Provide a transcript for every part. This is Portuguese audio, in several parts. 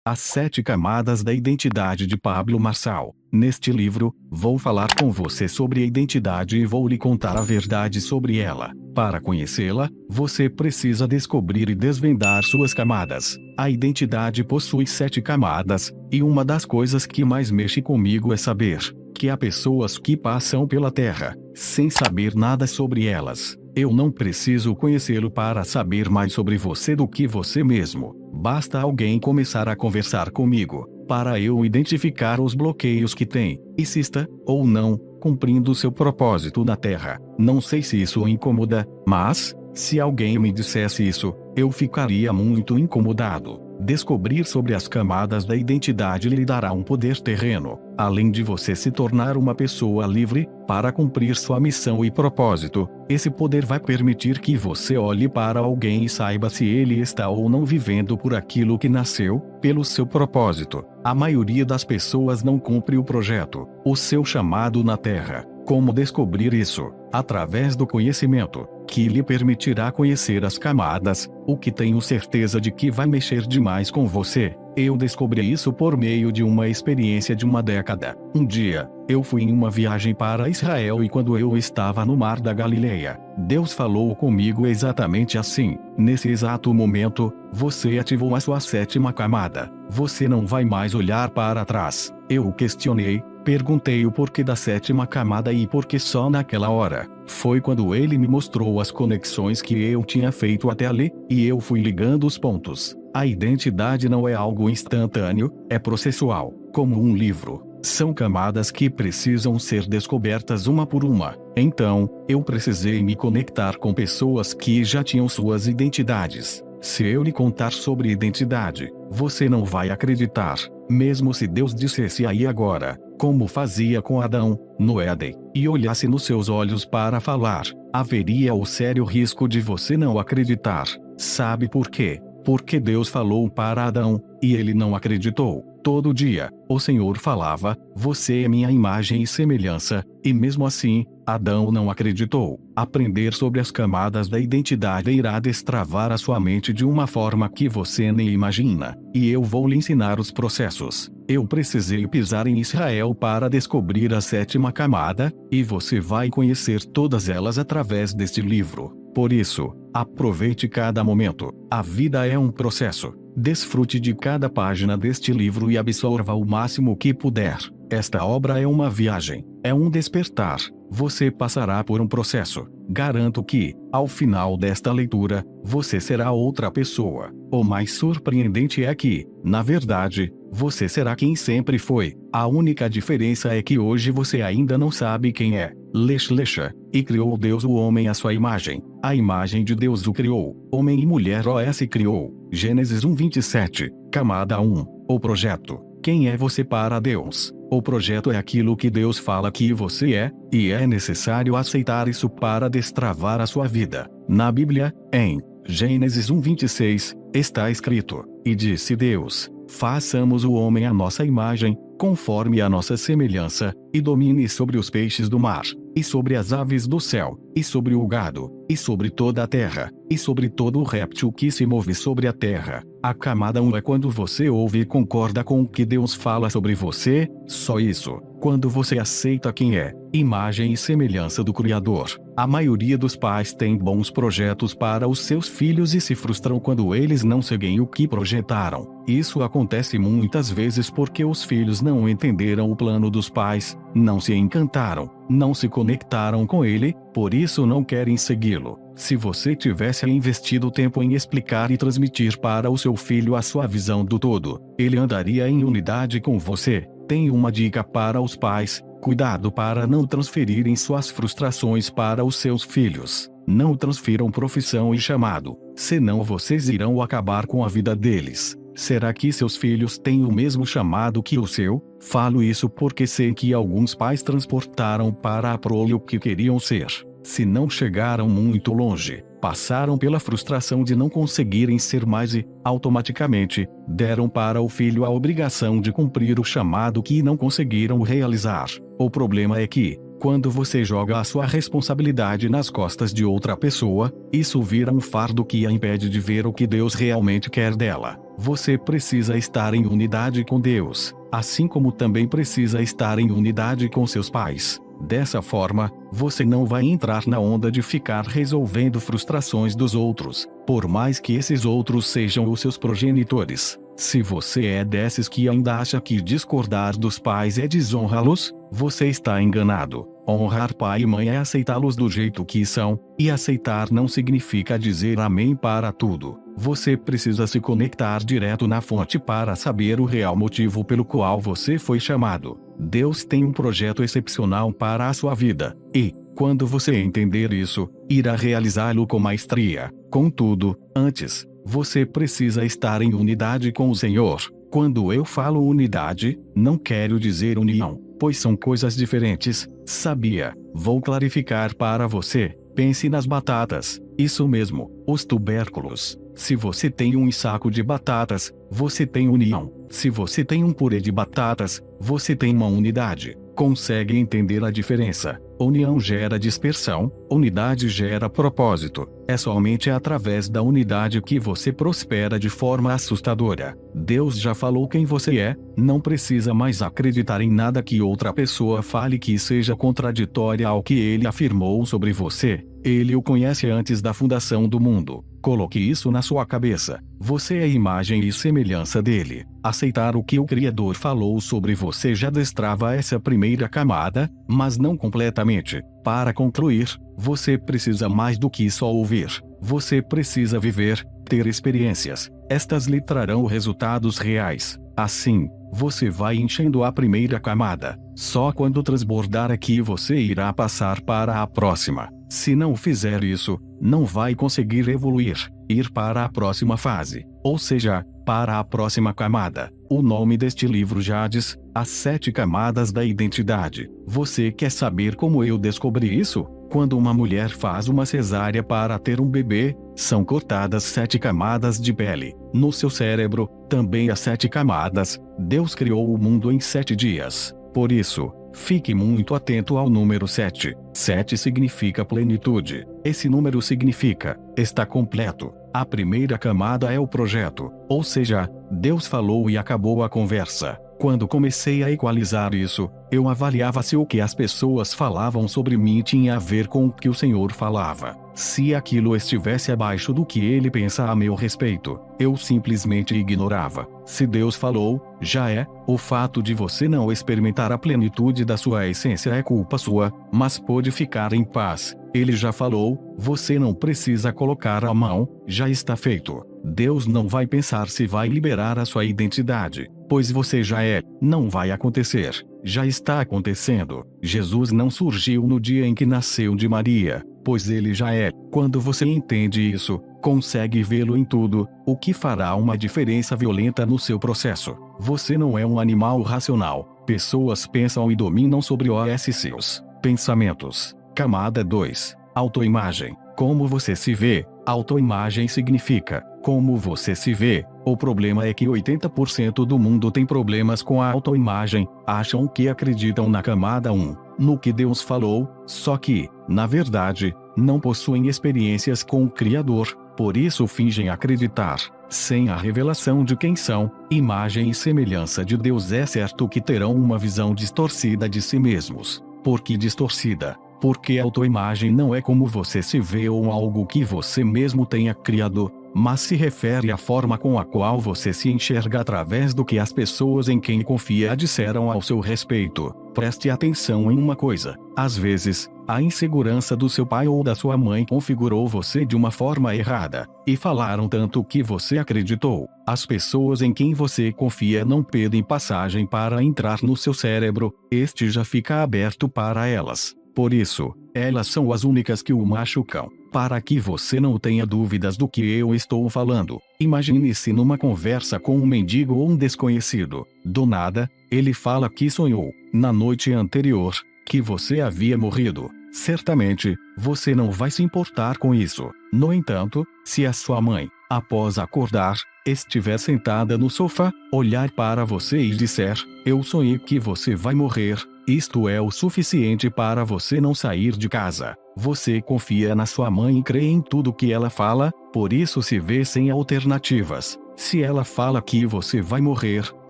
As 7 Camadas da Identidade de Pablo Marçal. Neste livro, vou falar com você sobre a identidade e vou lhe contar a verdade sobre ela. Para conhecê-la, você precisa descobrir e desvendar suas camadas. A identidade possui 7 camadas, e uma das coisas que mais mexe comigo é saber que há pessoas que passam pela Terra, sem saber nada sobre elas. Eu não preciso conhecê-lo para saber mais sobre você do que você mesmo. Basta alguém começar a conversar comigo, para eu identificar os bloqueios que tem, e se está, ou não, cumprindo seu propósito na Terra. Não sei se isso o incomoda, mas, se alguém me dissesse isso, eu ficaria muito incomodado. Descobrir sobre as camadas da identidade lhe dará um poder terreno, além de você se tornar uma pessoa livre, para cumprir sua missão e propósito. Esse poder vai permitir que você olhe para alguém e saiba se ele está ou não vivendo por aquilo que nasceu, pelo seu propósito. A maioria das pessoas não cumpre o projeto, o seu chamado na Terra. Como descobrir isso? Através do conhecimento, que lhe permitirá conhecer as camadas, o que tenho certeza de que vai mexer demais com você. Eu descobri isso por meio de uma experiência de uma década. Um dia, eu fui em uma viagem para Israel e quando eu estava no Mar da Galileia, Deus falou comigo exatamente assim. Nesse exato momento, você ativou a sua 7ª camada. Você não vai mais olhar para trás. Eu o questionei. Perguntei o porquê da 7ª camada e por que só naquela hora. Foi quando ele me mostrou as conexões que eu tinha feito até ali, e eu fui ligando os pontos. A identidade não é algo instantâneo, é processual, como um livro. São camadas que precisam ser descobertas uma por uma. Então, eu precisei me conectar com pessoas que já tinham suas identidades. Se eu lhe contar sobre identidade, você não vai acreditar, mesmo se Deus dissesse aí agora, como fazia com Adão, no Éden, e olhasse nos seus olhos para falar, haveria o sério risco de você não acreditar. Sabe por quê? Porque Deus falou para Adão, e ele não acreditou. Todo dia, o Senhor falava, você é minha imagem e semelhança, e mesmo assim, Adão não acreditou. Aprender sobre as camadas da identidade irá destravar a sua mente de uma forma que você nem imagina, e eu vou lhe ensinar os processos. Eu precisei pisar em Israel para descobrir a 7ª camada, e você vai conhecer todas elas através deste livro. Por isso, aproveite cada momento. A vida é um processo. Desfrute de cada página deste livro e absorva o máximo que puder. Esta obra é uma viagem, é um despertar. Você passará por um processo. Garanto que, ao final desta leitura, você será outra pessoa. O mais surpreendente é que, na verdade, você será quem sempre foi. A única diferença é que hoje você ainda não sabe quem é. Lecha. E criou Deus o homem à sua imagem. A imagem de Deus o criou. Homem e mulher OS criou. Gênesis 1:27. Camada 1. O projeto. Quem é você para Deus? O projeto é aquilo que Deus fala que você é, e é necessário aceitar isso para destravar a sua vida. Na Bíblia, em Gênesis 1:26, está escrito: E disse Deus, façamos o homem à nossa imagem, conforme a nossa semelhança, e domine sobre os peixes do mar, e sobre as aves do céu, e sobre o gado, e sobre toda a terra, e sobre todo o réptil que se move sobre a terra. A camada 1 é quando você ouve e concorda com o que Deus fala sobre você, só isso. Quando você aceita quem é, imagem e semelhança do Criador. A maioria dos pais tem bons projetos para os seus filhos e se frustram quando eles não seguem o que projetaram. Isso acontece muitas vezes porque os filhos não entenderam o plano dos pais, não se encantaram, não se conectaram com ele, por isso não querem segui-lo. Se você tivesse investido tempo em explicar e transmitir para o seu filho a sua visão do todo, ele andaria em unidade com você. Tenho uma dica para os pais: cuidado para não transferirem suas frustrações para os seus filhos. Não transfiram profissão e chamado, senão vocês irão acabar com a vida deles. Será que seus filhos têm o mesmo chamado que o seu? Falo isso porque sei que alguns pais transportaram para a prole o que queriam ser. Se não chegaram muito longe, passaram pela frustração de não conseguirem ser mais e, automaticamente, deram para o filho a obrigação de cumprir o chamado que não conseguiram realizar. O problema é que, quando você joga a sua responsabilidade nas costas de outra pessoa, isso vira um fardo que a impede de ver o que Deus realmente quer dela. você precisa estar em unidade com Deus, assim como também precisa estar em unidade com seus pais. Dessa forma, você não vai entrar na onda de ficar resolvendo frustrações dos outros, por mais que esses outros sejam os seus progenitores. Se você é desses que ainda acha que discordar dos pais é desonrá-los, você está enganado. Honrar pai e mãe é aceitá-los do jeito que são, e aceitar não significa dizer amém para tudo. Você precisa se conectar direto na fonte para saber o real motivo pelo qual você foi chamado. Deus tem um projeto excepcional para a sua vida, e, quando você entender isso, irá realizá-lo com maestria. Contudo, antes, você precisa estar em unidade com o Senhor. Quando eu falo unidade, não quero dizer união, pois são coisas diferentes, sabia? Vou clarificar para você. Pense nas batatas, isso mesmo, os tubérculos. Se você tem um saco de batatas, você tem união. Se você tem um purê de batatas, você tem uma unidade. Consegue entender a diferença? União gera dispersão, unidade gera propósito. É somente através da unidade que você prospera de forma assustadora. Deus já falou quem você é, não precisa mais acreditar em nada que outra pessoa fale que seja contraditória ao que ele afirmou sobre você. Ele o conhece antes da fundação do mundo. Coloque isso na sua cabeça. Você é imagem e semelhança dele. Aceitar o que o Criador falou sobre você já destrava essa primeira camada, mas não completamente. Para concluir, você precisa mais do que só ouvir. Você precisa viver, ter experiências. Estas lhe trarão resultados reais. Assim, você vai enchendo a primeira camada. Só quando transbordar aqui você irá passar para a próxima. Se não fizer isso, não vai conseguir evoluir, ir para a próxima fase, ou seja, para a próxima camada. O nome deste livro já diz, As 7 Camadas da Identidade. Você quer saber como eu descobri isso? Quando uma mulher faz uma cesárea para ter um bebê, são cortadas 7 camadas de pele. No seu cérebro, também há 7 camadas. Deus criou o mundo em 7 dias. Por isso, fique muito atento ao número 7. 7 significa plenitude. Esse número significa, está completo. A primeira camada é o projeto, ou seja, Deus falou e acabou a conversa. Quando comecei a equalizar isso, eu avaliava se o que as pessoas falavam sobre mim tinha a ver com o que o Senhor falava. Se aquilo estivesse abaixo do que ele pensa a meu respeito, eu simplesmente ignorava. Se Deus falou, já é. O fato de você não experimentar a plenitude da sua essência é culpa sua, mas pode ficar em paz. Ele já falou, você não precisa colocar a mão, já está feito. Deus não vai pensar se vai liberar a sua identidade, pois você já é. Não vai acontecer. Já está acontecendo. Jesus não surgiu no dia em que nasceu de Maria, pois ele já é. Quando você entende isso, consegue vê-lo em tudo, o que fará uma diferença violenta no seu processo. Você não é um animal racional. Pessoas pensam e dominam sobre seus pensamentos. Camada 2. Autoimagem. Como você se vê. Autoimagem significa como você se vê. O problema é que 80% do mundo tem problemas com a autoimagem. Acham que acreditam na camada 1, no que Deus falou, só que, na verdade, não possuem experiências com o Criador, por isso fingem acreditar. Sem a revelação de quem são, imagem e semelhança de Deus, é certo que terão uma visão distorcida de si mesmos. Por que distorcida? Porque a autoimagem não é como você se vê ou algo que você mesmo tenha criado, mas se refere à forma com a qual você se enxerga através do que as pessoas em quem confia disseram ao seu respeito. Preste atenção em uma coisa: às vezes, a insegurança do seu pai ou da sua mãe configurou você de uma forma errada, e falaram tanto que você acreditou. As pessoas em quem você confia não pedem passagem para entrar no seu cérebro, este já fica aberto para elas. Por isso, elas são as únicas que o machucam. Para que você não tenha dúvidas do que eu estou falando, imagine-se numa conversa com um mendigo ou um desconhecido. Do nada, ele fala que sonhou, na noite anterior, que você havia morrido. Certamente, você não vai se importar com isso. No entanto, se a sua mãe, após acordar, estiver sentada no sofá, olhar para você e disser, eu sonhei que você vai morrer, isto é o suficiente para você não sair de casa. Você confia na sua mãe e crê em tudo que ela fala, por isso se vê sem alternativas. Se ela fala que você vai morrer,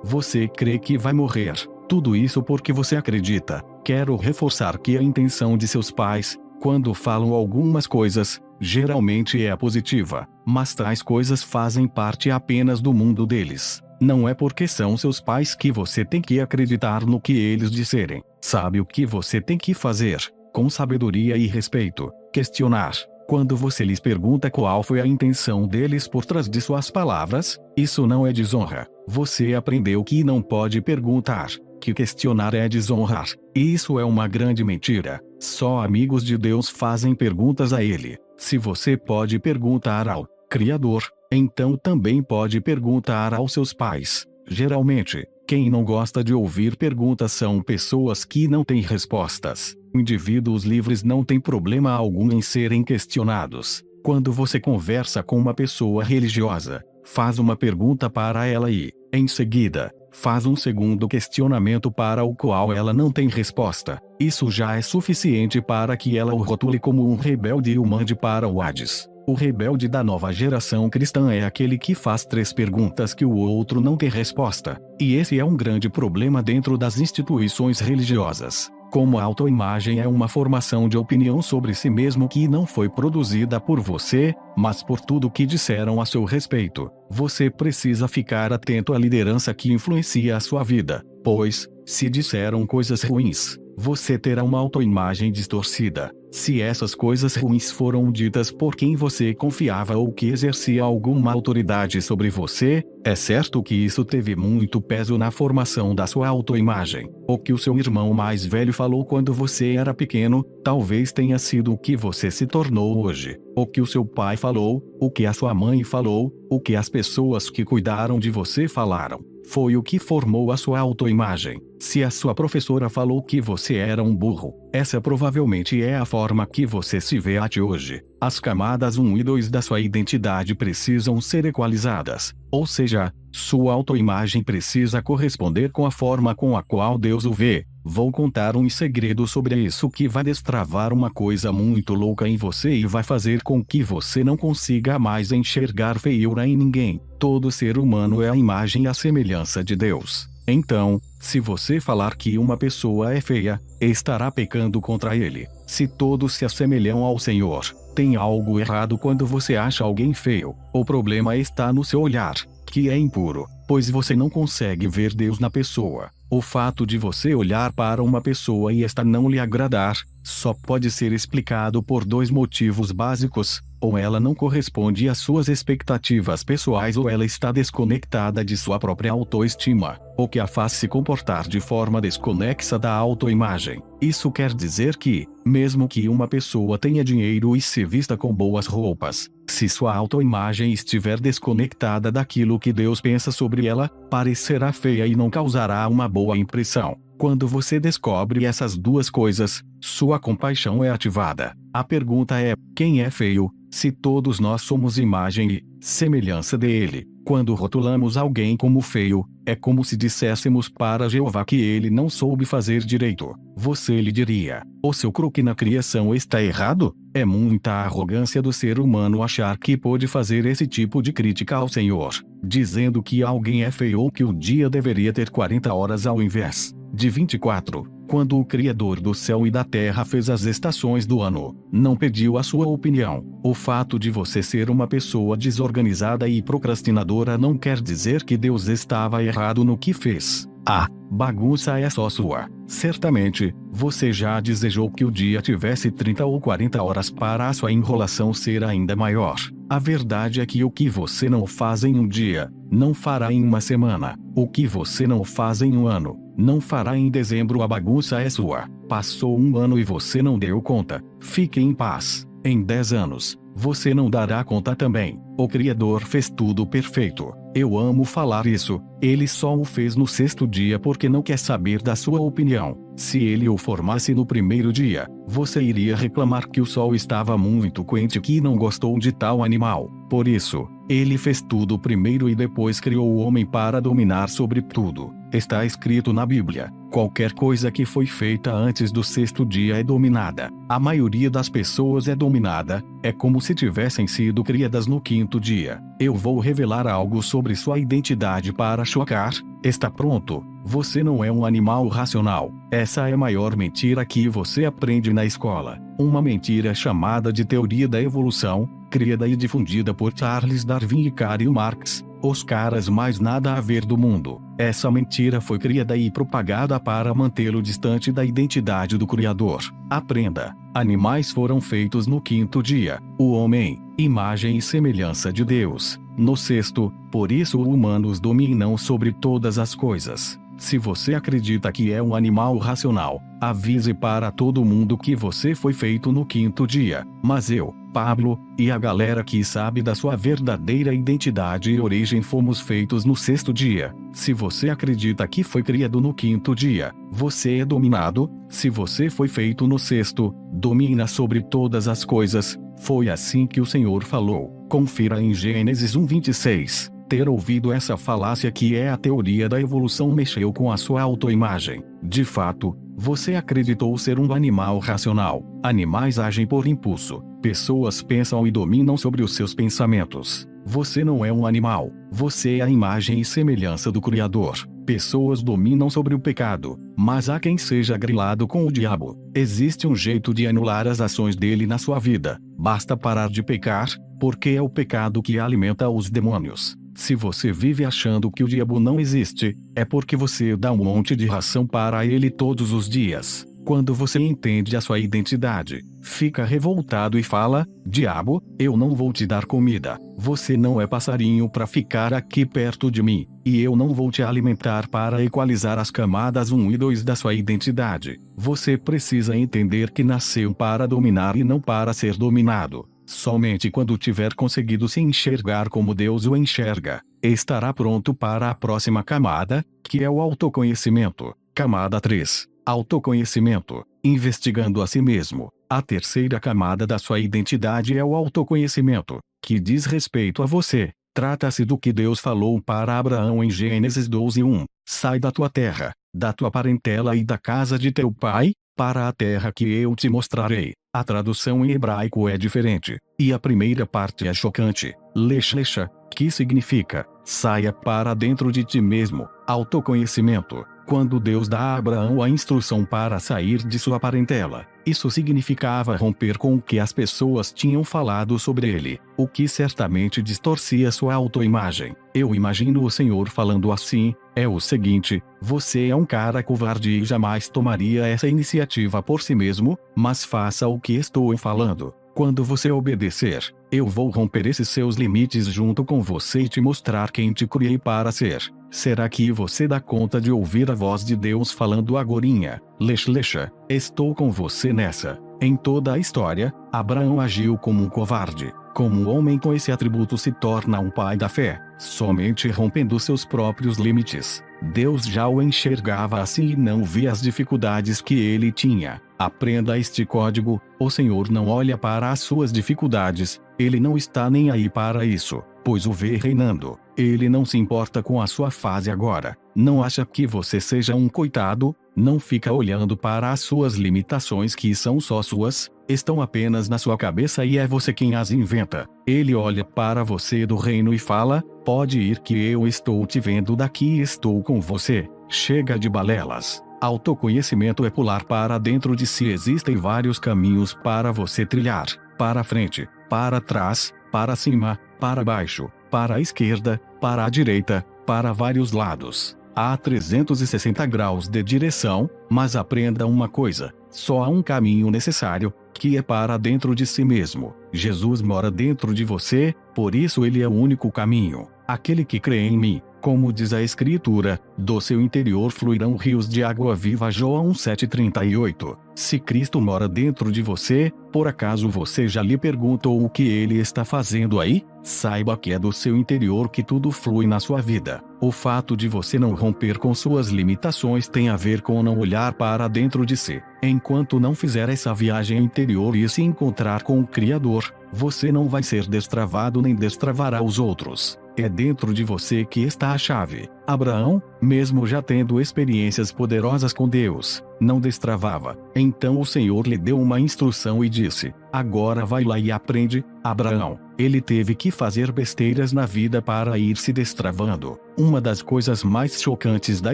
você crê que vai morrer. Tudo isso porque você acredita. Quero reforçar que a intenção de seus pais, quando falam algumas coisas, geralmente é positiva, mas tais coisas fazem parte apenas do mundo deles. Não é porque são seus pais que você tem que acreditar no que eles disserem. Sabe o que você tem que fazer? Com sabedoria e respeito, questionar. Quando você lhes pergunta qual foi a intenção deles por trás de suas palavras, isso não é desonra. Você aprendeu que não pode perguntar, que questionar é desonrar. E isso é uma grande mentira. Só amigos de Deus fazem perguntas a Ele. Se você pode perguntar ao Criador, então também pode perguntar aos seus pais. Geralmente, quem não gosta de ouvir perguntas são pessoas que não têm respostas. Indivíduos livres não têm problema algum em serem questionados. Quando você conversa com uma pessoa religiosa, faz uma pergunta para ela e, em seguida, faz um segundo questionamento para o qual ela não tem resposta. Isso já é suficiente para que ela o rotule como um rebelde e o mande para o Hades. O rebelde da nova geração cristã é aquele que faz 3 perguntas que o outro não tem resposta. E esse é um grande problema dentro das instituições religiosas. Como a autoimagem é uma formação de opinião sobre si mesmo que não foi produzida por você, mas por tudo que disseram a seu respeito, você precisa ficar atento à liderança que influencia a sua vida, pois, se disseram coisas ruins, você terá uma autoimagem distorcida. Se essas coisas ruins foram ditas por quem você confiava ou que exercia alguma autoridade sobre você, é certo que isso teve muito peso na formação da sua autoimagem. O que o seu irmão mais velho falou quando você era pequeno, talvez tenha sido o que você se tornou hoje. O que o seu pai falou, o que a sua mãe falou, o que as pessoas que cuidaram de você falaram, foi o que formou a sua autoimagem. Se a sua professora falou que você era um burro, essa provavelmente é a forma que você se vê até hoje. As camadas 1 e 2 da sua identidade precisam ser equalizadas, ou seja, sua autoimagem precisa corresponder com a forma com a qual Deus o vê. Vou contar um segredo sobre isso que vai destravar uma coisa muito louca em você e vai fazer com que você não consiga mais enxergar feiura em ninguém. Todo ser humano é a imagem e a semelhança de Deus. Então, se você falar que uma pessoa é feia, estará pecando contra ele. Se todos se assemelham ao Senhor, tem algo errado quando você acha alguém feio. O problema está no seu olhar, que é impuro, pois você não consegue ver Deus na pessoa. O fato de você olhar para uma pessoa e esta não lhe agradar, só pode ser explicado por 2 motivos básicos: ou ela não corresponde às suas expectativas pessoais ou ela está desconectada de sua própria autoestima, o que a faz se comportar de forma desconexa da autoimagem. Isso quer dizer que, mesmo que uma pessoa tenha dinheiro e se vista com boas roupas, se sua autoimagem estiver desconectada daquilo que Deus pensa sobre ela, parecerá feia e não causará uma boa impressão. Quando você descobre essas 2 coisas, sua compaixão é ativada. A pergunta é: quem é feio? Se todos nós somos imagem e semelhança dele, quando rotulamos alguém como feio, é como se disséssemos para Jeová que ele não soube fazer direito. Você lhe diria: o seu croque na criação está errado? É muita arrogância do ser humano achar que pode fazer esse tipo de crítica ao Senhor, dizendo que alguém é feio ou que o dia deveria ter 40 horas ao invés de 24. Quando o Criador do céu e da terra fez as estações do ano, não pediu a sua opinião. O fato de você ser uma pessoa desorganizada e procrastinadora não quer dizer que Deus estava errado no que fez. A bagunça é só sua. Certamente, você já desejou que o dia tivesse 30 ou 40 horas para a sua enrolação ser ainda maior. A verdade é que o que você não faz em um dia, não fará em uma semana. O que você não faz em um ano, não fará em dezembro. A bagunça é sua. Passou um ano e você não deu conta. Fique em paz. Em 10 anos, você não dará conta também. O Criador fez tudo perfeito. Eu amo falar isso. Ele só o fez no 6º dia porque não quer saber da sua opinião. Se ele o formasse no 1º dia, você iria reclamar que o sol estava muito quente e que não gostou de tal animal. Por isso, ele fez tudo primeiro e depois criou o homem para dominar sobre tudo. Está escrito na Bíblia: Qualquer coisa que foi feita antes do sexto dia é dominada. A maioria das pessoas é dominada, é como se tivessem sido criadas no quinto dia. Eu vou revelar algo sobre sua identidade para chocar. Está pronto? Você não é um animal racional. Essa é a maior mentira que você aprende na escola. Uma mentira chamada de teoria da evolução, criada e difundida por Charles Darwin e Karl Marx, os caras mais nada a ver do mundo. Essa mentira foi criada e propagada para mantê-lo distante da identidade do Criador. Aprenda. Animais foram feitos no quinto dia. O homem, imagem e semelhança de Deus, no sexto. Por isso os humanos dominam sobre todas as coisas. Se você acredita que é um animal racional, avise para todo mundo que você foi feito no quinto dia. Mas eu, Pablo, e a galera que sabe da sua verdadeira identidade e origem fomos feitos no sexto dia. Se você acredita que foi criado no quinto dia, você é dominado. Se você foi feito no sexto, domina sobre todas as coisas. Foi assim que o Senhor falou. Confira em Gênesis 1:26. Ter ouvido essa falácia que é a teoria da evolução mexeu com a sua autoimagem. De fato, você acreditou ser um animal racional. Animais agem por impulso. Pessoas pensam e dominam sobre os seus pensamentos. Você não é um animal. Você é a imagem e semelhança do Criador. Pessoas dominam sobre o pecado, mas há quem seja grilado com o diabo. Existe um jeito de anular as ações dele na sua vida. Basta parar de pecar, porque é o pecado que alimenta os demônios. Se você vive achando que o diabo não existe, é porque você dá um monte de ração para ele todos os dias. Quando você entende a sua identidade, fica revoltado e fala: diabo, eu não vou te dar comida. Você não é passarinho para ficar aqui perto de mim, e eu não vou te alimentar para equalizar as camadas 1 e 2 da sua identidade. Você precisa entender que nasceu para dominar e não para ser dominado. Somente quando tiver conseguido se enxergar como Deus o enxerga, estará pronto para a próxima camada, que é o autoconhecimento. Camada 3. Autoconhecimento. Investigando a si mesmo. A terceira camada da sua identidade é o autoconhecimento, que diz respeito a você. Trata-se do que Deus falou para Abraão em Gênesis 12:1. Sai da tua terra, da tua parentela e da casa de teu pai, para a terra que eu te mostrarei. A tradução em hebraico é diferente, e a primeira parte é chocante. Lech lecha, que significa, saia para dentro de ti mesmo. Autoconhecimento. Quando Deus dá a Abraão a instrução para sair de sua parentela, isso significava romper com o que as pessoas tinham falado sobre ele, o que certamente distorcia sua autoimagem. Eu imagino o Senhor falando assim: é o seguinte, você é um cara covarde e jamais tomaria essa iniciativa por si mesmo, mas faça o que estou falando. Quando você obedecer, eu vou romper esses seus limites junto com você e te mostrar quem te criei para ser. Será que você dá conta de ouvir a voz de Deus falando agorinha? Lech lecha, estou com você nessa. Em toda a história, Abraão agiu como um covarde. Como um homem com esse atributo se torna um pai da fé, somente rompendo seus próprios limites. Deus já o enxergava assim e não via as dificuldades que ele tinha. Aprenda este código: o Senhor não olha para as suas dificuldades, ele não está nem aí para isso, pois o vê reinando. Ele não se importa com a sua fase agora. Não acha que você seja um coitado? Não fica olhando para as suas limitações que são só suas, estão apenas na sua cabeça e é você quem as inventa. Ele olha para você do reino e fala: pode ir que eu estou te vendo daqui e estou com você. Chega de balelas. Autoconhecimento é pular para dentro de si. Existem vários caminhos para você trilhar: para frente, para trás, para cima, para baixo, para a esquerda, para a direita, para vários lados. Há 360 graus de direção, mas aprenda uma coisa: só há um caminho necessário, que é para dentro de si mesmo. Jesus mora dentro de você, por isso ele é o único caminho. Aquele que crê em mim, como diz a Escritura, do seu interior fluirão rios de água viva. João 7:38. Se Cristo mora dentro de você, por acaso você já lhe perguntou o que ele está fazendo aí? Saiba que é do seu interior que tudo flui na sua vida. O fato de você não romper com suas limitações tem a ver com não olhar para dentro de si. Enquanto não fizer essa viagem interior e se encontrar com o Criador, você não vai ser destravado nem destravará os outros. É dentro de você que está a chave. Abraão, mesmo já tendo experiências poderosas com Deus, não destravava. Então o Senhor lhe deu uma instrução e disse: agora vai lá e aprende, Abraão. Ele teve que fazer besteiras na vida para ir se destravando. Uma das coisas mais chocantes da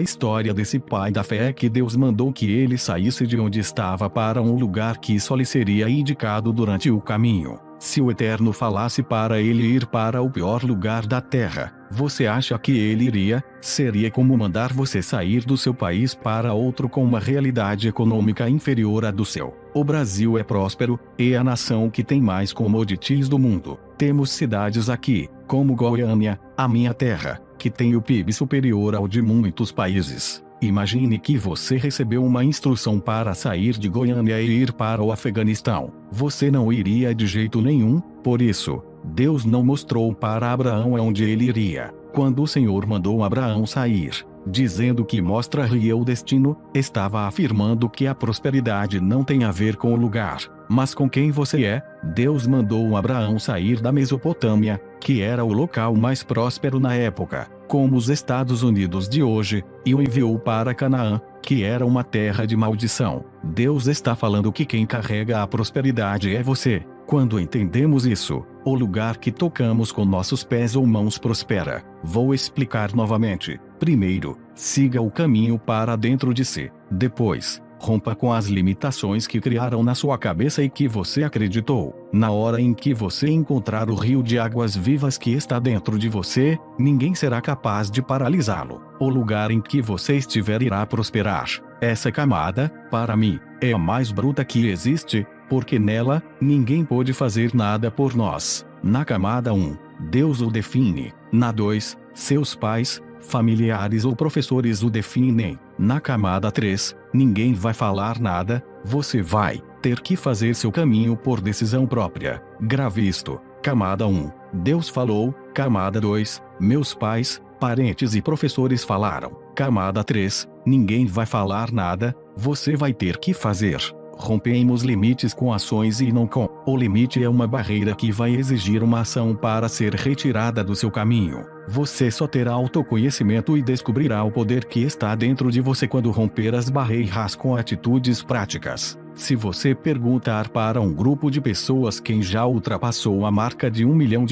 história desse pai da fé é que Deus mandou que ele saísse de onde estava para um lugar que só lhe seria indicado durante o caminho. Se o Eterno falasse para ele ir para o pior lugar da terra, você acha que ele iria? Seria como mandar você sair do seu país para outro com uma realidade econômica inferior à do seu. O Brasil é próspero, é a nação que tem mais commodities do mundo. Temos cidades aqui, como Goiânia, a minha terra, que tem o PIB superior ao de muitos países. Imagine que você recebeu uma instrução para sair de Goiânia e ir para o Afeganistão. Você não iria de jeito nenhum, por isso, Deus não mostrou para Abraão aonde ele iria. Quando o Senhor mandou Abraão sair, dizendo que mostraria o destino, estava afirmando que a prosperidade não tem a ver com o lugar, mas com quem você é. Deus mandou Abraão sair da Mesopotâmia, que era o local mais próspero na época, como os Estados Unidos de hoje, e o enviou para Canaã, que era uma terra de maldição. Deus está falando que quem carrega a prosperidade é você. Quando entendemos isso, o lugar que tocamos com nossos pés ou mãos prospera. Vou explicar novamente. Primeiro, siga o caminho para dentro de si. Depois, rompa com as limitações que criaram na sua cabeça e que você acreditou. Na hora em que você encontrar o rio de águas vivas que está dentro de você, ninguém será capaz de paralisá-lo. O lugar em que você estiver irá prosperar. Essa camada, para mim, é a mais bruta que existe, porque nela, ninguém pode fazer nada por nós. Na camada 1, Deus o define. Na 2, seus pais, familiares ou professores o definem. Na camada 3, ninguém vai falar nada, você vai ter que fazer seu caminho por decisão própria. Grave isto. Camada 1, Deus falou. Camada 2, meus pais, parentes e professores falaram. Camada 3, ninguém vai falar nada, você vai ter que fazer. Rompemos limites com ações e não com. O limite é uma barreira que vai exigir uma ação para ser retirada do seu caminho. Você só terá autoconhecimento e descobrirá o poder que está dentro de você quando romper as barreiras com atitudes práticas. Se você perguntar para um grupo de pessoas quem já ultrapassou a marca de R$1 milhão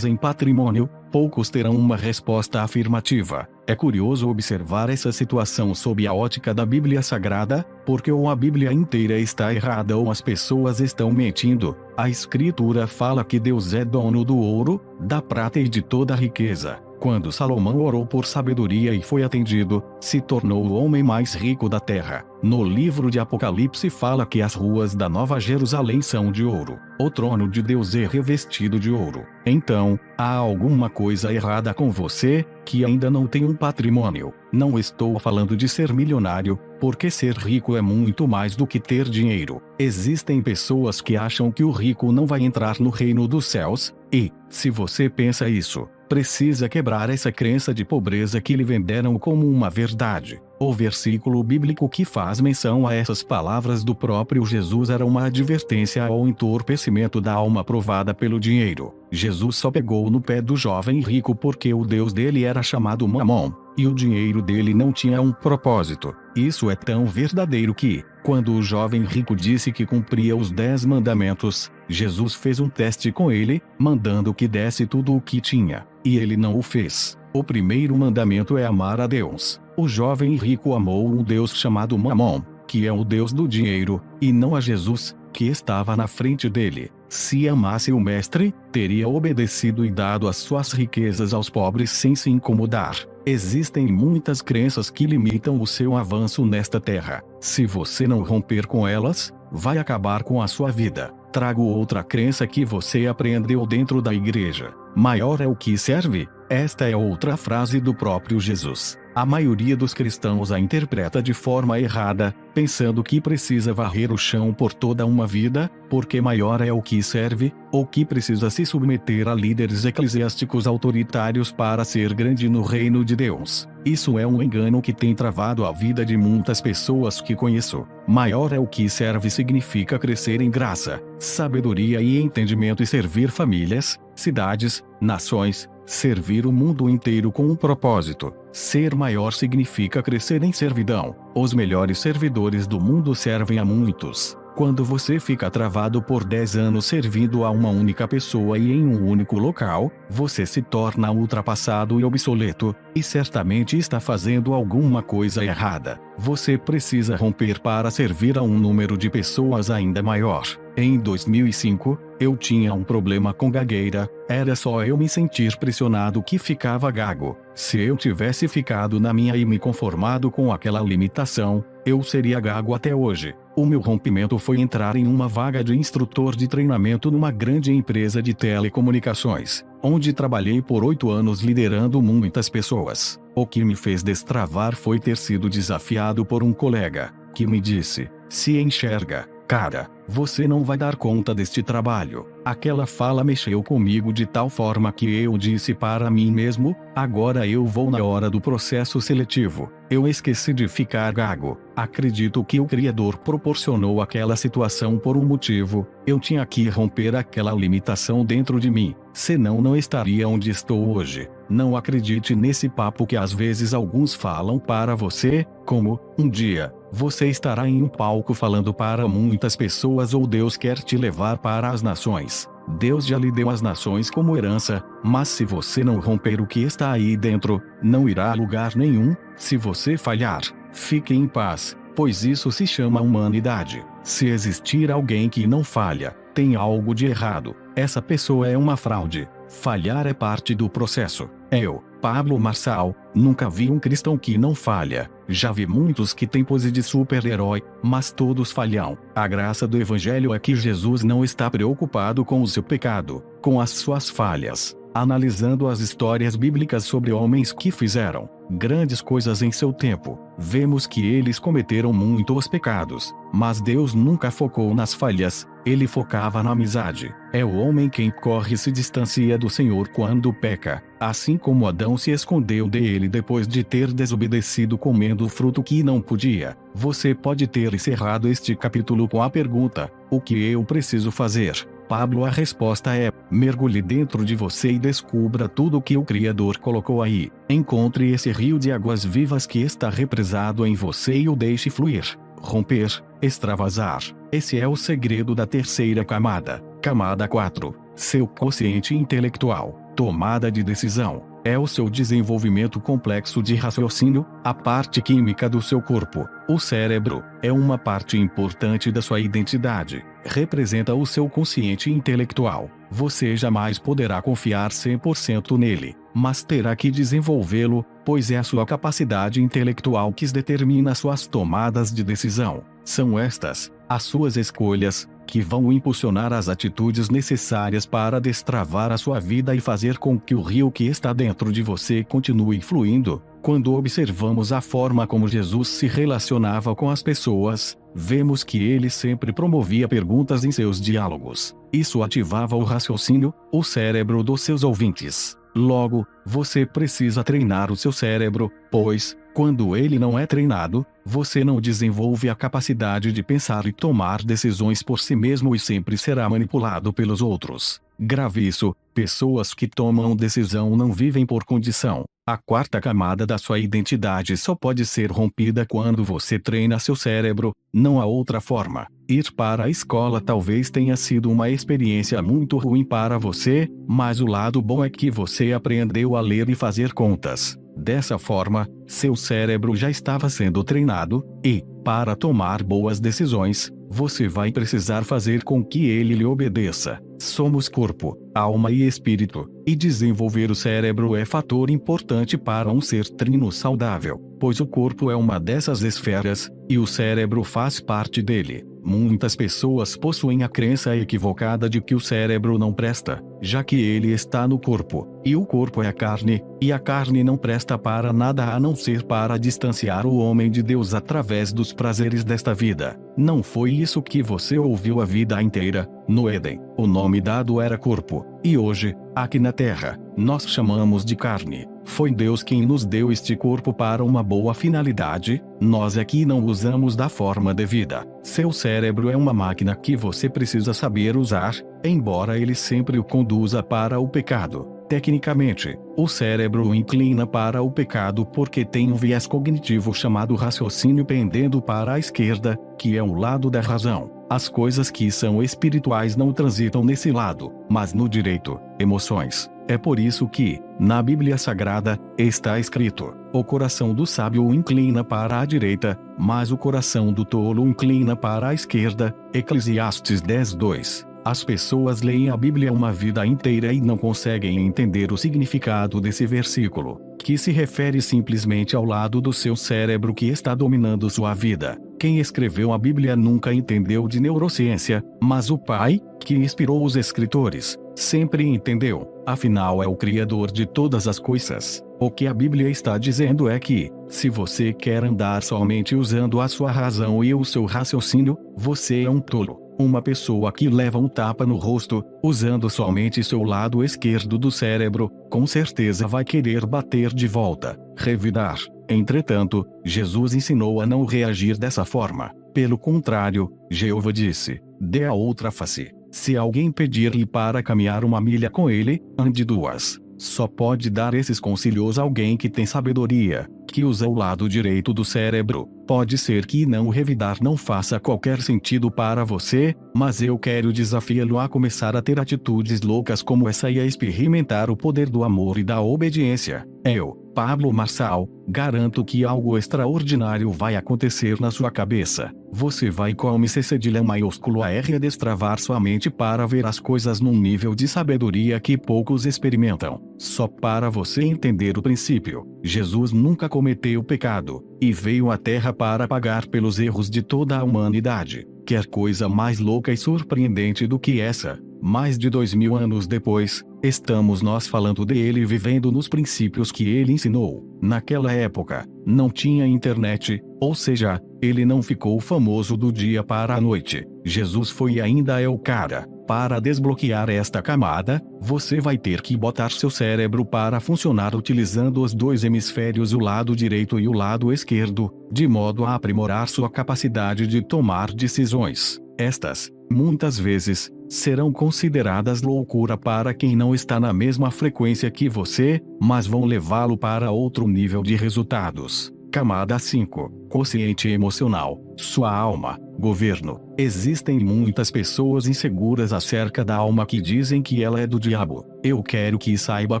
em patrimônio, poucos terão uma resposta afirmativa. É curioso observar essa situação sob a ótica da Bíblia Sagrada, porque ou a Bíblia inteira está errada ou as pessoas estão mentindo. A Escritura fala que Deus é dono do ouro, da prata e de toda a riqueza. Quando Salomão orou por sabedoria e foi atendido, se tornou o homem mais rico da terra. No livro de Apocalipse fala que as ruas da Nova Jerusalém são de ouro. O trono de Deus é revestido de ouro. Então, há alguma coisa errada com você, que ainda não tem um patrimônio. Não estou falando de ser milionário, porque ser rico é muito mais do que ter dinheiro. Existem pessoas que acham que o rico não vai entrar no reino dos céus, e, se você pensa isso, precisa quebrar essa crença de pobreza que lhe venderam como uma verdade. O versículo bíblico que faz menção a essas palavras do próprio Jesus era uma advertência ao entorpecimento da alma provada pelo dinheiro. Jesus só pegou no pé do jovem rico porque o Deus dele era chamado Mamon, e o dinheiro dele não tinha um propósito. Isso é tão verdadeiro que, quando o jovem rico disse que cumpria os 10 mandamentos, Jesus fez um teste com ele, mandando que desse tudo o que tinha, e ele não o fez. O primeiro mandamento é amar a Deus. O jovem rico amou um Deus chamado Mamon, que é o Deus do dinheiro, e não a Jesus, que estava na frente dele. Se amasse o mestre, teria obedecido e dado as suas riquezas aos pobres sem se incomodar. Existem muitas crenças que limitam o seu avanço nesta terra. Se você não romper com elas, vai acabar com a sua vida. Trago outra crença que você aprendeu dentro da igreja. Maior é o que serve. Esta é outra frase do próprio Jesus. A maioria dos cristãos a interpreta de forma errada, pensando que precisa varrer o chão por toda uma vida, porque maior é o que serve, ou que precisa se submeter a líderes eclesiásticos autoritários para ser grande no reino de Deus. Isso é um engano que tem travado a vida de muitas pessoas que conheço. Maior é o que serve significa crescer em graça, sabedoria e entendimento e servir famílias, cidades, nações, servir o mundo inteiro com um propósito. Ser maior significa crescer em servidão. Os melhores servidores do mundo servem a muitos. Quando você fica travado por 10 anos servindo a uma única pessoa e em um único local, você se torna ultrapassado e obsoleto, e certamente está fazendo alguma coisa errada. Você precisa romper para servir a um número de pessoas ainda maior. Em 2005, eu tinha um problema com gagueira, era só eu me sentir pressionado que ficava gago. Se eu tivesse ficado na minha e me conformado com aquela limitação, eu seria gago até hoje. O meu rompimento foi entrar em uma vaga de instrutor de treinamento numa grande empresa de telecomunicações, onde trabalhei por 8 anos liderando muitas pessoas. O que me fez destravar foi ter sido desafiado por um colega, que me disse: "Se enxerga, cara, você não vai dar conta deste trabalho." Aquela fala mexeu comigo de tal forma que eu disse para mim mesmo: agora eu vou na hora do processo seletivo. Eu esqueci de ficar gago. Acredito que o Criador proporcionou aquela situação por um motivo. Eu tinha que romper aquela limitação dentro de mim, senão não estaria onde estou hoje. Não acredite nesse papo que às vezes alguns falam para você, como: um dia você estará em um palco falando para muitas pessoas, ou Deus quer te levar para as nações. Deus já lhe deu as nações como herança, mas se você não romper o que está aí dentro, não irá a lugar nenhum. Se você falhar, fique em paz, pois isso se chama humanidade. Se existir alguém que não falha, tem algo de errado. Essa pessoa é uma fraude. Falhar é parte do processo. Eu, Pablo Marçal, nunca vi um cristão que não falha. Já vi muitos que têm pose de super-herói, mas todos falham. A graça do Evangelho é que Jesus não está preocupado com o seu pecado, com as suas falhas. Analisando as histórias bíblicas sobre homens que fizeram grandes coisas em seu tempo, vemos que eles cometeram muitos pecados, mas Deus nunca focou nas falhas, ele focava na amizade. É o homem quem corre e se distancia do Senhor quando peca, assim como Adão se escondeu dele depois de ter desobedecido comendo o fruto que não podia. Você pode ter encerrado este capítulo com a pergunta: o que eu preciso fazer? Pablo, a resposta é: mergulhe dentro de você e descubra tudo o que o Criador colocou aí. Encontre esse rio de águas vivas que está represado em você e o deixe fluir, romper, extravasar. Esse é o segredo da terceira camada. Camada 4. Seu quociente intelectual. Tomada de decisão. É o seu desenvolvimento complexo de raciocínio, a parte química do seu corpo. O cérebro é uma parte importante da sua identidade. Representa o seu consciente intelectual. Você jamais poderá confiar 100% nele, mas terá que desenvolvê-lo, pois é a sua capacidade intelectual que determina suas tomadas de decisão. São estas, as suas escolhas, que vão impulsionar as atitudes necessárias para destravar a sua vida e fazer com que o rio que está dentro de você continue fluindo. Quando observamos a forma como Jesus se relacionava com as pessoas, vemos que ele sempre promovia perguntas em seus diálogos. Isso ativava o raciocínio, o cérebro dos seus ouvintes. Logo, você precisa treinar o seu cérebro, pois, quando ele não é treinado, você não desenvolve a capacidade de pensar e tomar decisões por si mesmo e sempre será manipulado pelos outros. Grave isso: pessoas que tomam decisão não vivem por condição. A quarta camada da sua identidade só pode ser rompida quando você treina seu cérebro, não há outra forma. Ir para a escola talvez tenha sido uma experiência muito ruim para você, mas o lado bom é que você aprendeu a ler e fazer contas. Dessa forma, seu cérebro já estava sendo treinado, e, para tomar boas decisões, você vai precisar fazer com que ele lhe obedeça. Somos corpo, alma e espírito, e desenvolver o cérebro é fator importante para um ser trino saudável, pois o corpo é uma dessas esferas, e o cérebro faz parte dele. Muitas pessoas possuem a crença equivocada de que o cérebro não presta, já que ele está no corpo, e o corpo é a carne, e a carne não presta para nada a não ser para distanciar o homem de Deus através dos prazeres desta vida. Não foi isso que você ouviu a vida inteira. No Éden, o nome dado era corpo, e hoje, aqui na Terra, nós chamamos de carne. Foi Deus quem nos deu este corpo para uma boa finalidade, nós é que não usamos da forma devida. Seu cérebro é uma máquina que você precisa saber usar, embora ele sempre o conduza para o pecado. Tecnicamente, o cérebro inclina para o pecado porque tem um viés cognitivo chamado raciocínio pendendo para a esquerda, que é o lado da razão. As coisas que são espirituais não transitam nesse lado, mas no direito, emoções. É por isso que, na Bíblia Sagrada, está escrito: o coração do sábio inclina para a direita, mas o coração do tolo inclina para a esquerda. Eclesiastes 10:2. As pessoas leem a Bíblia uma vida inteira e não conseguem entender o significado desse versículo, que se refere simplesmente ao lado do seu cérebro que está dominando sua vida. Quem escreveu a Bíblia nunca entendeu de neurociência, mas o Pai, que inspirou os escritores, sempre entendeu. Afinal, é o Criador de todas as coisas. O que a Bíblia está dizendo é que, se você quer andar somente usando a sua razão e o seu raciocínio, você é um tolo. Uma pessoa que leva um tapa no rosto, usando somente seu lado esquerdo do cérebro, com certeza vai querer bater de volta, revidar. Entretanto, Jesus ensinou a não reagir dessa forma. Pelo contrário, Jeová disse: dê a outra face. Se alguém pedir-lhe para caminhar 1 milha com ele, ande 2. Só pode dar esses conselhos alguém que tem sabedoria, que usa o lado direito do cérebro. Pode ser que não revidar não faça qualquer sentido para você, mas eu quero desafiá-lo a começar a ter atitudes loucas como essa e a experimentar o poder do amor e da obediência. Eu, Pablo Marçal, garanto que algo extraordinário vai acontecer na sua cabeça. Você vai com C cedilha maiúsculo R destravar sua mente para ver as coisas num nível de sabedoria que poucos experimentam. Só para você entender o princípio, Jesus nunca cometeu pecado, e veio à Terra para pagar pelos erros de toda a humanidade. Quer coisa mais louca e surpreendente do que essa? Mais de 2000 anos depois, estamos nós falando dele e vivendo nos princípios que ele ensinou. Naquela época, não tinha internet, ou seja, ele não ficou famoso do dia para a noite. Jesus foi e ainda é o cara. Para desbloquear esta camada, você vai ter que botar seu cérebro para funcionar utilizando os dois hemisférios, o lado direito e o lado esquerdo, de modo a aprimorar sua capacidade de tomar decisões. Estas, muitas vezes, serão consideradas loucura para quem não está na mesma frequência que você, mas vão levá-lo para outro nível de resultados. Camada 5. Consciente emocional. Sua alma. Governo. Existem muitas pessoas inseguras acerca da alma que dizem que ela é do diabo. Eu quero que saiba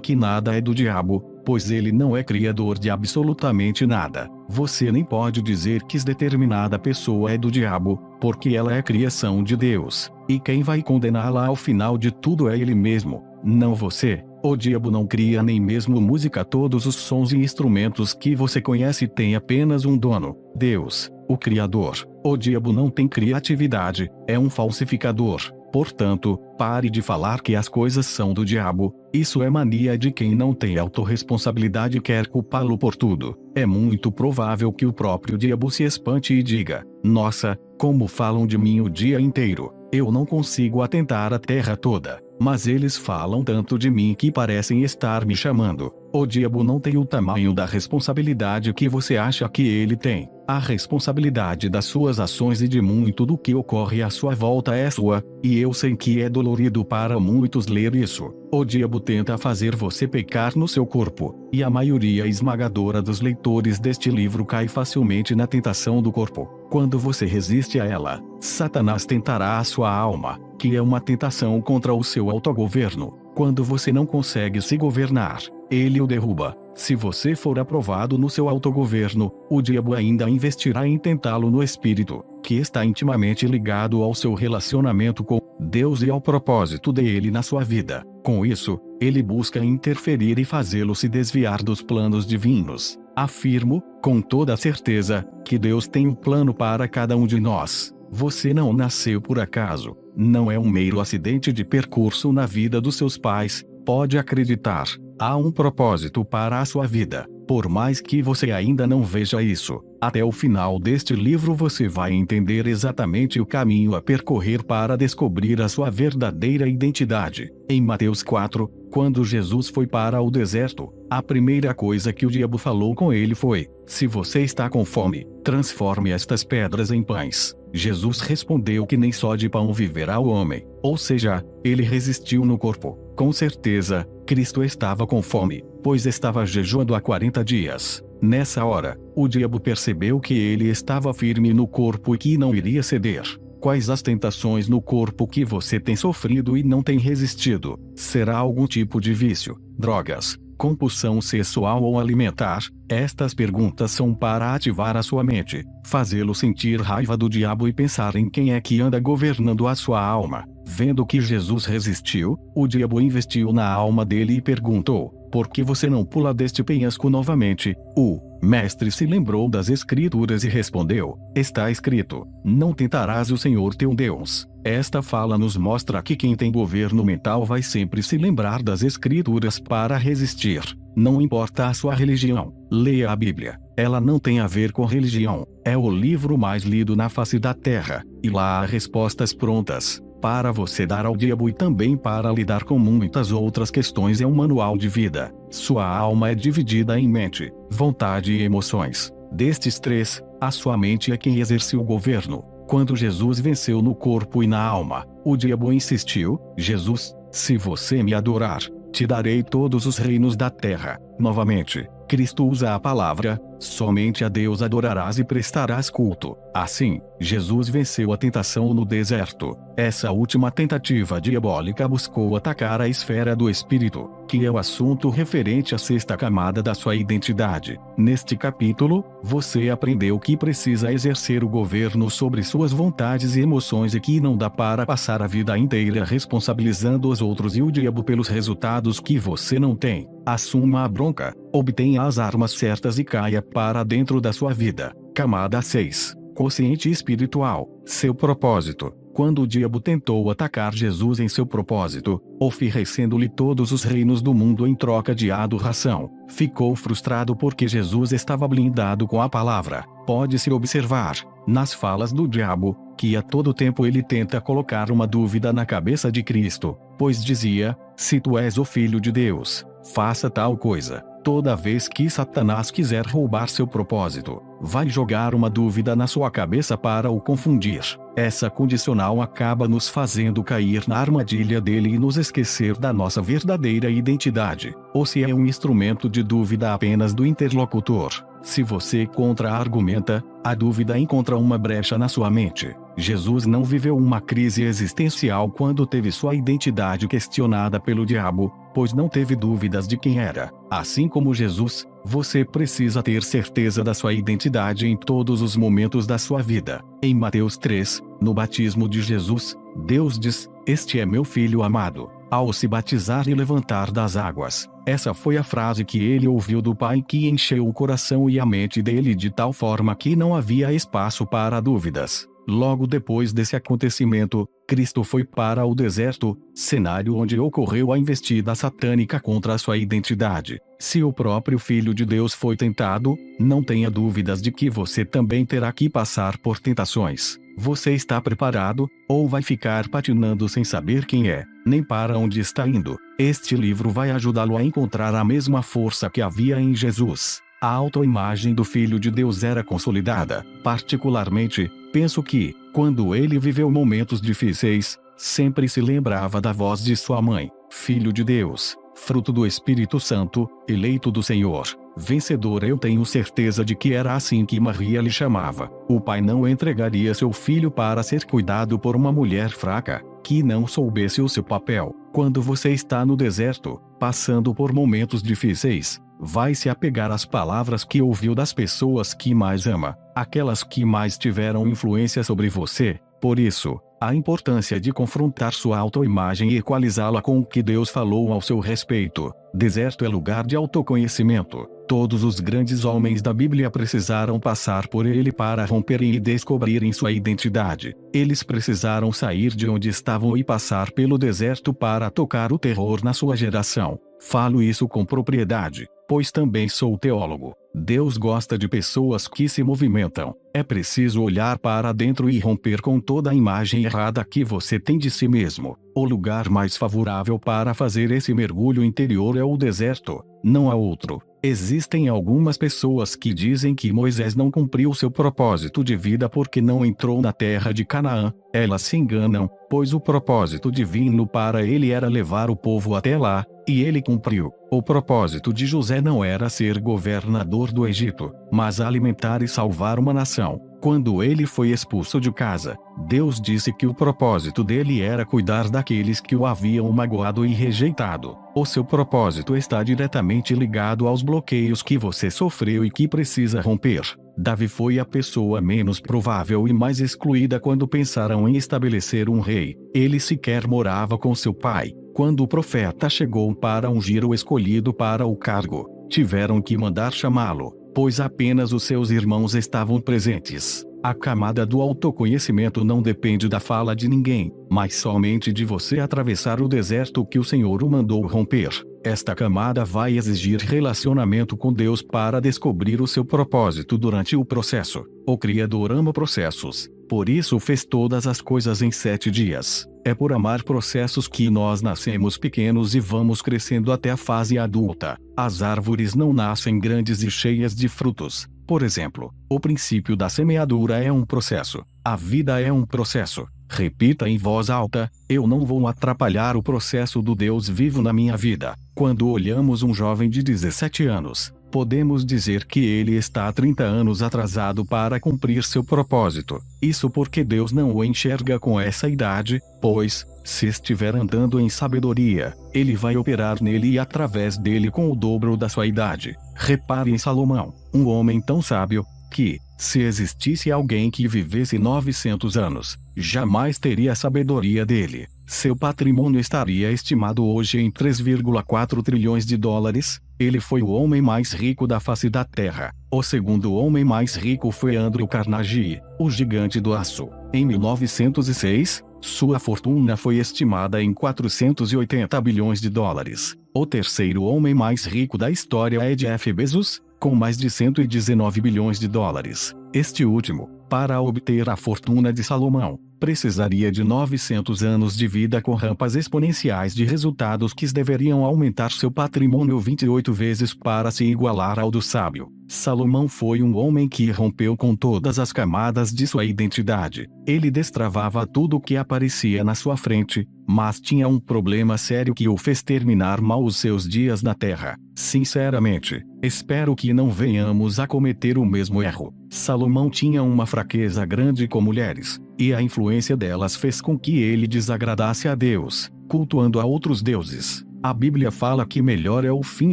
que nada é do diabo, pois ele não é criador de absolutamente nada. Você nem pode dizer que determinada pessoa é do diabo, porque ela é criação de Deus, e quem vai condená-la ao final de tudo é ele mesmo, não você. O diabo não cria nem mesmo música. Todos os sons e instrumentos que você conhece têm apenas um dono, Deus, o Criador. O diabo não tem criatividade, é um falsificador. Portanto, pare de falar que as coisas são do diabo. Isso é mania de quem não tem autorresponsabilidade e quer culpá-lo por tudo. É muito provável que o próprio diabo se espante e diga: nossa, como falam de mim o dia inteiro. Eu não consigo atentar a terra toda, mas eles falam tanto de mim que parecem estar me chamando. O diabo não tem o tamanho da responsabilidade que você acha que ele tem. A responsabilidade das suas ações e de muito do que ocorre à sua volta é sua, e eu sei que é dolorido para muitos ler isso. O diabo tenta fazer você pecar no seu corpo, e a maioria esmagadora dos leitores deste livro cai facilmente na tentação do corpo. Quando você resiste a ela, Satanás tentará a sua alma, que é uma tentação contra o seu autogoverno. Quando você não consegue se governar, ele o derruba. Se você for aprovado no seu autogoverno, o diabo ainda investirá em tentá-lo no espírito, que está intimamente ligado ao seu relacionamento com Deus e ao propósito dele na sua vida. Com isso, ele busca interferir e fazê-lo se desviar dos planos divinos. Afirmo, com toda certeza, que Deus tem um plano para cada um de nós. Você não nasceu por acaso, não é um mero acidente de percurso na vida dos seus pais. Pode acreditar, há um propósito para a sua vida. Por mais que você ainda não veja isso, até o final deste livro você vai entender exatamente o caminho a percorrer para descobrir a sua verdadeira identidade. Em Mateus 4, quando Jesus foi para o deserto, a primeira coisa que o diabo falou com ele foi: se você está com fome, transforme estas pedras em pães. Jesus respondeu que nem só de pão viverá o homem, ou seja, ele resistiu no corpo. Com certeza, Cristo estava com fome, pois estava jejuando há 40 dias. Nessa hora, o diabo percebeu que ele estava firme no corpo e que não iria ceder. Quais as tentações no corpo que você tem sofrido e não tem resistido? Será algum tipo de vício, drogas, compulsão sexual ou alimentar? Estas perguntas são para ativar a sua mente, fazê-lo sentir raiva do diabo e pensar em quem é que anda governando a sua alma. Vendo que Jesus resistiu, o diabo investiu na alma dele e perguntou: por que você não pula deste penhasco novamente? O mestre se lembrou das Escrituras e respondeu: está escrito, não tentarás o Senhor teu Deus. Esta fala nos mostra que quem tem governo mental vai sempre se lembrar das Escrituras para resistir. Não importa a sua religião, leia a Bíblia. Ela não tem a ver com religião, é o livro mais lido na face da terra, e lá há respostas prontas para você dar ao diabo e também para lidar com muitas outras questões. É um manual de vida. Sua alma é dividida em mente, vontade e emoções. Destes três, a sua mente é quem exerce o governo. Quando Jesus venceu no corpo e na alma, o diabo insistiu: Jesus, se você me adorar, te darei todos os reinos da terra. Novamente, Cristo usa a palavra: somente a Deus adorarás e prestarás culto. Assim, Jesus venceu a tentação no deserto. Essa última tentativa diabólica buscou atacar a esfera do espírito, que é o assunto referente à sexta camada da sua identidade. Neste capítulo, você aprendeu que precisa exercer o governo sobre suas vontades e emoções e que não dá para passar a vida inteira responsabilizando os outros e o diabo pelos resultados que você não tem. Assuma a bronca, obtenha as armas certas e caia para dentro da sua vida. Camada 6. Consciente espiritual. Seu propósito. Quando o diabo tentou atacar Jesus em seu propósito, oferecendo-lhe todos os reinos do mundo em troca de adoração, ficou frustrado porque Jesus estava blindado com a palavra. Pode-se observar, nas falas do diabo, que a todo tempo ele tenta colocar uma dúvida na cabeça de Cristo, pois dizia: se tu és o Filho de Deus, faça tal coisa. Toda vez que Satanás quiser roubar seu propósito, vai jogar uma dúvida na sua cabeça para o confundir. Essa condicional acaba nos fazendo cair na armadilha dele e nos esquecer da nossa verdadeira identidade, ou se é um instrumento de dúvida apenas do interlocutor. Se você contra-argumenta, a dúvida encontra uma brecha na sua mente. Jesus não viveu uma crise existencial quando teve sua identidade questionada pelo diabo, pois não teve dúvidas de quem era. Assim como Jesus, você precisa ter certeza da sua identidade em todos os momentos da sua vida. Em Mateus 3, no batismo de Jesus, Deus diz: este é meu filho amado. Ao se batizar e levantar das águas, essa foi a frase que ele ouviu do Pai, que encheu o coração e a mente dele de tal forma que não havia espaço para dúvidas. Logo depois desse acontecimento, Cristo foi para o deserto, cenário onde ocorreu a investida satânica contra a sua identidade. Se o próprio Filho de Deus foi tentado, não tenha dúvidas de que você também terá que passar por tentações. Você está preparado, ou vai ficar patinando sem saber quem é, nem para onde está indo? Este livro vai ajudá-lo a encontrar a mesma força que havia em Jesus. A autoimagem do Filho de Deus era consolidada. Particularmente, penso que, quando ele viveu momentos difíceis, sempre se lembrava da voz de sua mãe: Filho de Deus, fruto do Espírito Santo, eleito do Senhor, vencedor. Eu tenho certeza de que era assim que Maria lhe chamava. O pai não entregaria seu filho para ser cuidado por uma mulher fraca, que não soubesse o seu papel. Quando você está no deserto, passando por momentos difíceis, vai se apegar às palavras que ouviu das pessoas que mais ama, aquelas que mais tiveram influência sobre você. Por isso, a importância de confrontar sua autoimagem e equalizá-la com o que Deus falou ao seu respeito. Deserto é lugar de autoconhecimento. Todos os grandes homens da Bíblia precisaram passar por ele para romperem e descobrirem sua identidade. Eles precisaram sair de onde estavam e passar pelo deserto para tocar o terror na sua geração. Falo isso com propriedade, pois também sou teólogo. Deus gosta de pessoas que se movimentam. É preciso olhar para dentro e romper com toda a imagem errada que você tem de si mesmo. O lugar mais favorável para fazer esse mergulho interior é o deserto, não há outro. Existem algumas pessoas que dizem que Moisés não cumpriu seu propósito de vida porque não entrou na terra de Canaã. Elas se enganam, pois o propósito divino para ele era levar o povo até lá, e ele cumpriu. O propósito de José não era ser governador do Egito, mas alimentar e salvar uma nação. Quando ele foi expulso de casa, Deus disse que o propósito dele era cuidar daqueles que o haviam magoado e rejeitado. O seu propósito está diretamente ligado aos bloqueios que você sofreu e que precisa romper. Davi foi a pessoa menos provável e mais excluída quando pensaram em estabelecer um rei. Ele sequer morava com seu pai. Quando o profeta chegou para ungir o escolhido para o cargo, tiveram que mandar chamá-lo, pois apenas os seus irmãos estavam presentes. A camada do autoconhecimento não depende da fala de ninguém, mas somente de você atravessar o deserto que o Senhor o mandou romper. Esta camada vai exigir relacionamento com Deus para descobrir o seu propósito durante o processo. O Criador ama processos, por isso fez todas as coisas em 7 dias. É por amar processos que nós nascemos pequenos e vamos crescendo até a fase adulta. As árvores não nascem grandes e cheias de frutos. Por exemplo, o princípio da semeadura é um processo. A vida é um processo. Repita em voz alta: eu não vou atrapalhar o processo do Deus vivo na minha vida. Quando olhamos um jovem de 17 anos, podemos dizer que ele está 30 anos atrasado para cumprir seu propósito. Isso porque Deus não o enxerga com essa idade, pois, se estiver andando em sabedoria, ele vai operar nele e através dele com o dobro da sua idade. Repare em Salomão, um homem tão sábio, que, se existisse alguém que vivesse 900 anos, jamais teria a sabedoria dele. Seu patrimônio estaria estimado hoje em 3,4 trilhões de dólares. Ele foi o homem mais rico da face da Terra. O segundo homem mais rico foi Andrew Carnegie, o gigante do aço. Em 1906, sua fortuna foi estimada em 480 bilhões de dólares. O terceiro homem mais rico da história é Jeff Bezos, com mais de 119 bilhões de dólares. Este último, para obter a fortuna de Salomão, precisaria de 900 anos de vida com rampas exponenciais de resultados que deveriam aumentar seu patrimônio 28 vezes para se igualar ao do sábio. Salomão foi um homem que rompeu com todas as camadas de sua identidade. Ele destravava tudo o que aparecia na sua frente, mas tinha um problema sério que o fez terminar mal os seus dias na terra. Sinceramente, espero que não venhamos a cometer o mesmo erro. Salomão tinha uma fraqueza grande com mulheres, e a influência delas fez com que ele desagradasse a Deus, cultuando a outros deuses. A Bíblia fala que melhor é o fim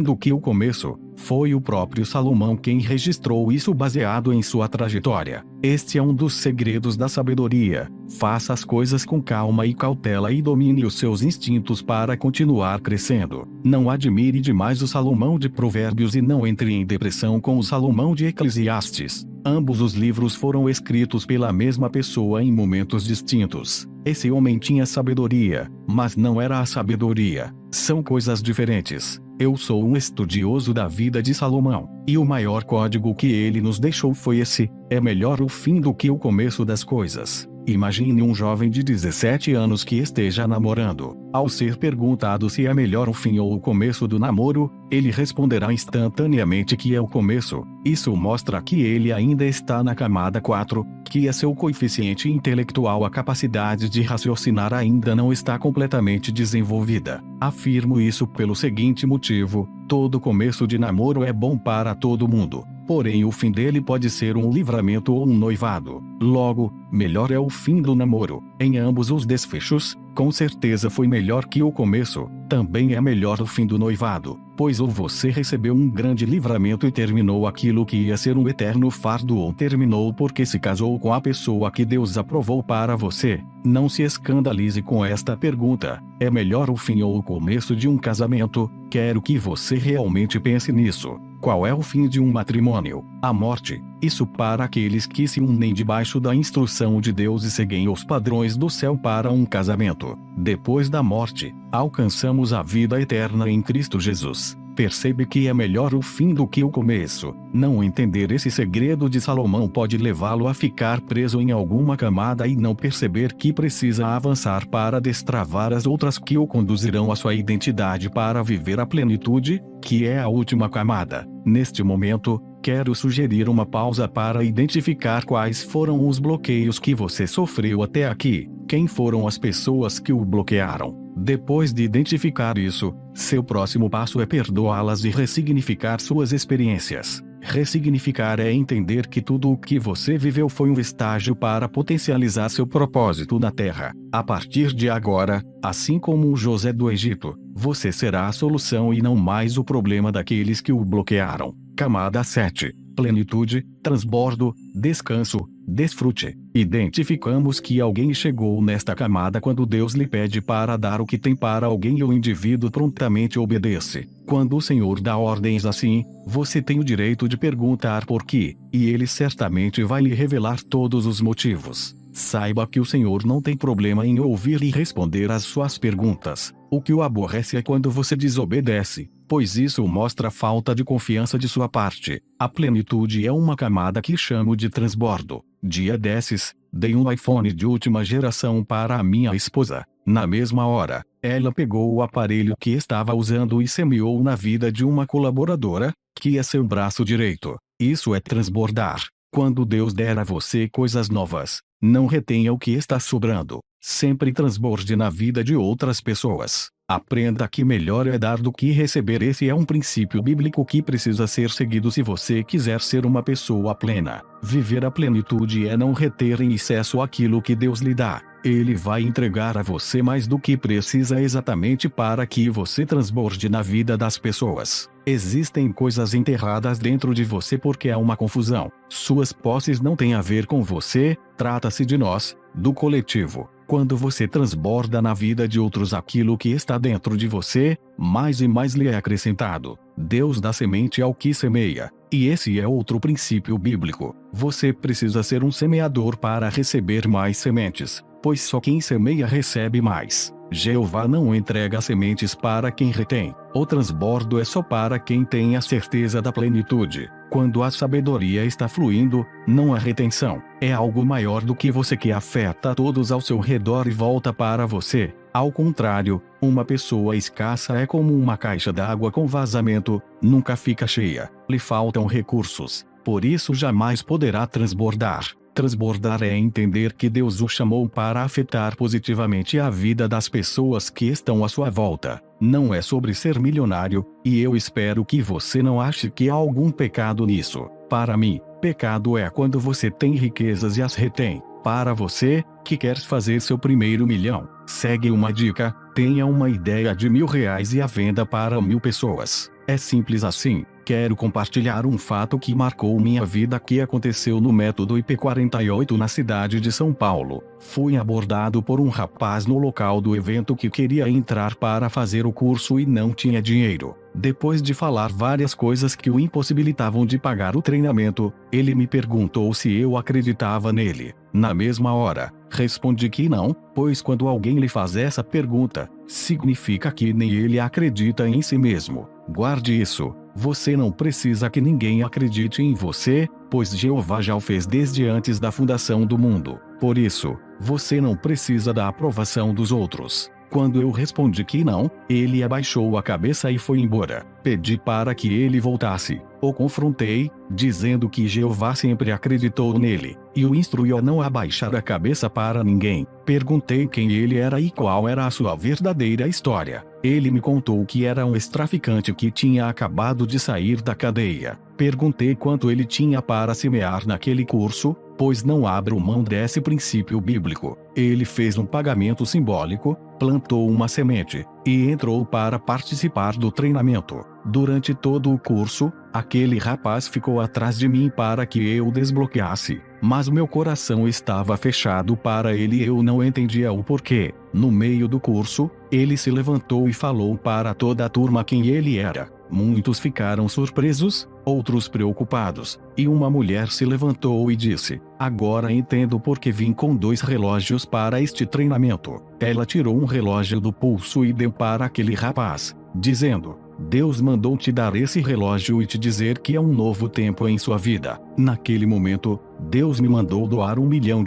do que o começo. Foi o próprio Salomão quem registrou isso baseado em sua trajetória. Este é um dos segredos da sabedoria. Faça as coisas com calma e cautela e domine os seus instintos para continuar crescendo. Não admire demais o Salomão de Provérbios e não entre em depressão com o Salomão de Eclesiastes. Ambos os livros foram escritos pela mesma pessoa em momentos distintos. Esse homem tinha sabedoria, mas não era a sabedoria. São coisas diferentes. Eu sou um estudioso da vida de Salomão, e o maior código que ele nos deixou foi esse: é melhor o fim do que o começo das coisas. Imagine um jovem de 17 anos que esteja namorando. Ao ser perguntado se é melhor o fim ou o começo do namoro, ele responderá instantaneamente que é o começo. Isso mostra que ele ainda está na camada 4, que é seu coeficiente intelectual. A capacidade de raciocinar ainda não está completamente desenvolvida. Afirmo isso pelo seguinte motivo: todo começo de namoro é bom para todo mundo. Porém o fim dele pode ser um livramento ou um noivado. Logo, melhor é o fim do namoro. Em ambos os desfechos, com certeza foi melhor que o começo. Também é melhor o fim do noivado, pois ou você recebeu um grande livramento e terminou aquilo que ia ser um eterno fardo, ou terminou porque se casou com a pessoa que Deus aprovou para você. Não se escandalize com esta pergunta: é melhor o fim ou o começo de um casamento? Quero que você realmente pense nisso. Qual é o fim de um matrimônio? A morte. Isso para aqueles que se unem debaixo da instrução de Deus e seguem os padrões do céu para um casamento. Depois da morte, alcançamos a vida eterna em Cristo Jesus. Percebe que é melhor o fim do que o começo. Não entender esse segredo de Salomão pode levá-lo a ficar preso em alguma camada e não perceber que precisa avançar para destravar as outras que o conduzirão à sua identidade para viver a plenitude, que é a última camada. Neste momento, quero sugerir uma pausa para identificar quais foram os bloqueios que você sofreu até aqui. Quem foram as pessoas que o bloquearam? Depois de identificar isso, seu próximo passo é perdoá-las e ressignificar suas experiências. Ressignificar é entender que tudo o que você viveu foi um estágio para potencializar seu propósito na Terra. A partir de agora, assim como o José do Egito, você será a solução e não mais o problema daqueles que o bloquearam. Camada 7. Plenitude, transbordo, descanso, desfrute. Identificamos que alguém chegou nesta camada quando Deus lhe pede para dar o que tem para alguém e o indivíduo prontamente obedece. Quando o Senhor dá ordens assim, você tem o direito de perguntar por quê, e Ele certamente vai lhe revelar todos os motivos. Saiba que o Senhor não tem problema em ouvir e responder às suas perguntas. O que o aborrece é quando você desobedece, pois isso mostra falta de confiança de sua parte. A plenitude é uma camada que chamo de transbordo. Dia desses, dei um iPhone de última geração para a minha esposa. Na mesma hora, ela pegou o aparelho que estava usando e semeou na vida de uma colaboradora, que é seu braço direito. Isso é transbordar. Quando Deus der a você coisas novas, não retenha o que está sobrando. Sempre transborde na vida de outras pessoas. Aprenda que melhor é dar do que receber. Esse é um princípio bíblico que precisa ser seguido se você quiser ser uma pessoa plena. Viver a plenitude é não reter em excesso aquilo que Deus lhe dá. Ele vai entregar a você mais do que precisa exatamente para que você transborde na vida das pessoas. Existem coisas enterradas dentro de você porque há uma confusão. Suas posses não têm a ver com você, trata-se de nós, do coletivo. Quando você transborda na vida de outros aquilo que está dentro de você, mais e mais lhe é acrescentado. Deus dá semente ao que semeia. E esse é outro princípio bíblico. Você precisa ser um semeador para receber mais sementes, pois só quem semeia recebe mais. Jeová não entrega sementes para quem retém. O transbordo é só para quem tem a certeza da plenitude. Quando a sabedoria está fluindo, não há retenção. É algo maior do que você que afeta todos ao seu redor e volta para você. Ao contrário, uma pessoa escassa é como uma caixa d'água com vazamento, nunca fica cheia. Lhe faltam recursos. Por isso jamais poderá transbordar. Transbordar é entender que Deus o chamou para afetar positivamente a vida das pessoas que estão à sua volta. Não é sobre ser milionário, e eu espero que você não ache que há algum pecado nisso. Para mim, pecado é quando você tem riquezas e as retém. Para você, que quer fazer seu primeiro milhão, segue uma dica: tenha uma ideia de R$ 1.000 e a venda para 1.000 pessoas. É simples assim. Quero compartilhar um fato que marcou minha vida que aconteceu no método IP48 na cidade de São Paulo. Fui abordado por um rapaz no local do evento que queria entrar para fazer o curso e não tinha dinheiro. Depois de falar várias coisas que o impossibilitavam de pagar o treinamento, ele me perguntou se eu acreditava nele. Na mesma hora, respondi que não, pois quando alguém lhe faz essa pergunta, significa que nem ele acredita em si mesmo. Guarde isso. Você não precisa que ninguém acredite em você, pois Jeová já o fez desde antes da fundação do mundo. Por isso, você não precisa da aprovação dos outros. Quando eu respondi que não, ele abaixou a cabeça e foi embora. Pedi para que ele voltasse. O confrontei, dizendo que Jeová sempre acreditou nele, e o instruiu a não abaixar a cabeça para ninguém. Perguntei quem ele era e qual era a sua verdadeira história. Ele me contou que era um ex-traficante que tinha acabado de sair da cadeia. Perguntei quanto ele tinha para semear naquele curso, pois não abro mão desse princípio bíblico. Ele fez um pagamento simbólico, plantou uma semente, e entrou para participar do treinamento. Durante todo o curso, aquele rapaz ficou atrás de mim para que eu desbloqueasse, mas meu coração estava fechado para ele e eu não entendia o porquê. No meio do curso, ele se levantou e falou para toda a turma quem ele era. Muitos ficaram surpresos, outros preocupados, e uma mulher se levantou e disse: "Agora entendo por que vim com 2 relógios para este treinamento." Ela tirou um relógio do pulso e deu para aquele rapaz, dizendo: Deus mandou te dar esse relógio e te dizer que é um novo tempo em sua vida. Naquele momento, Deus me mandou doar R$1 milhão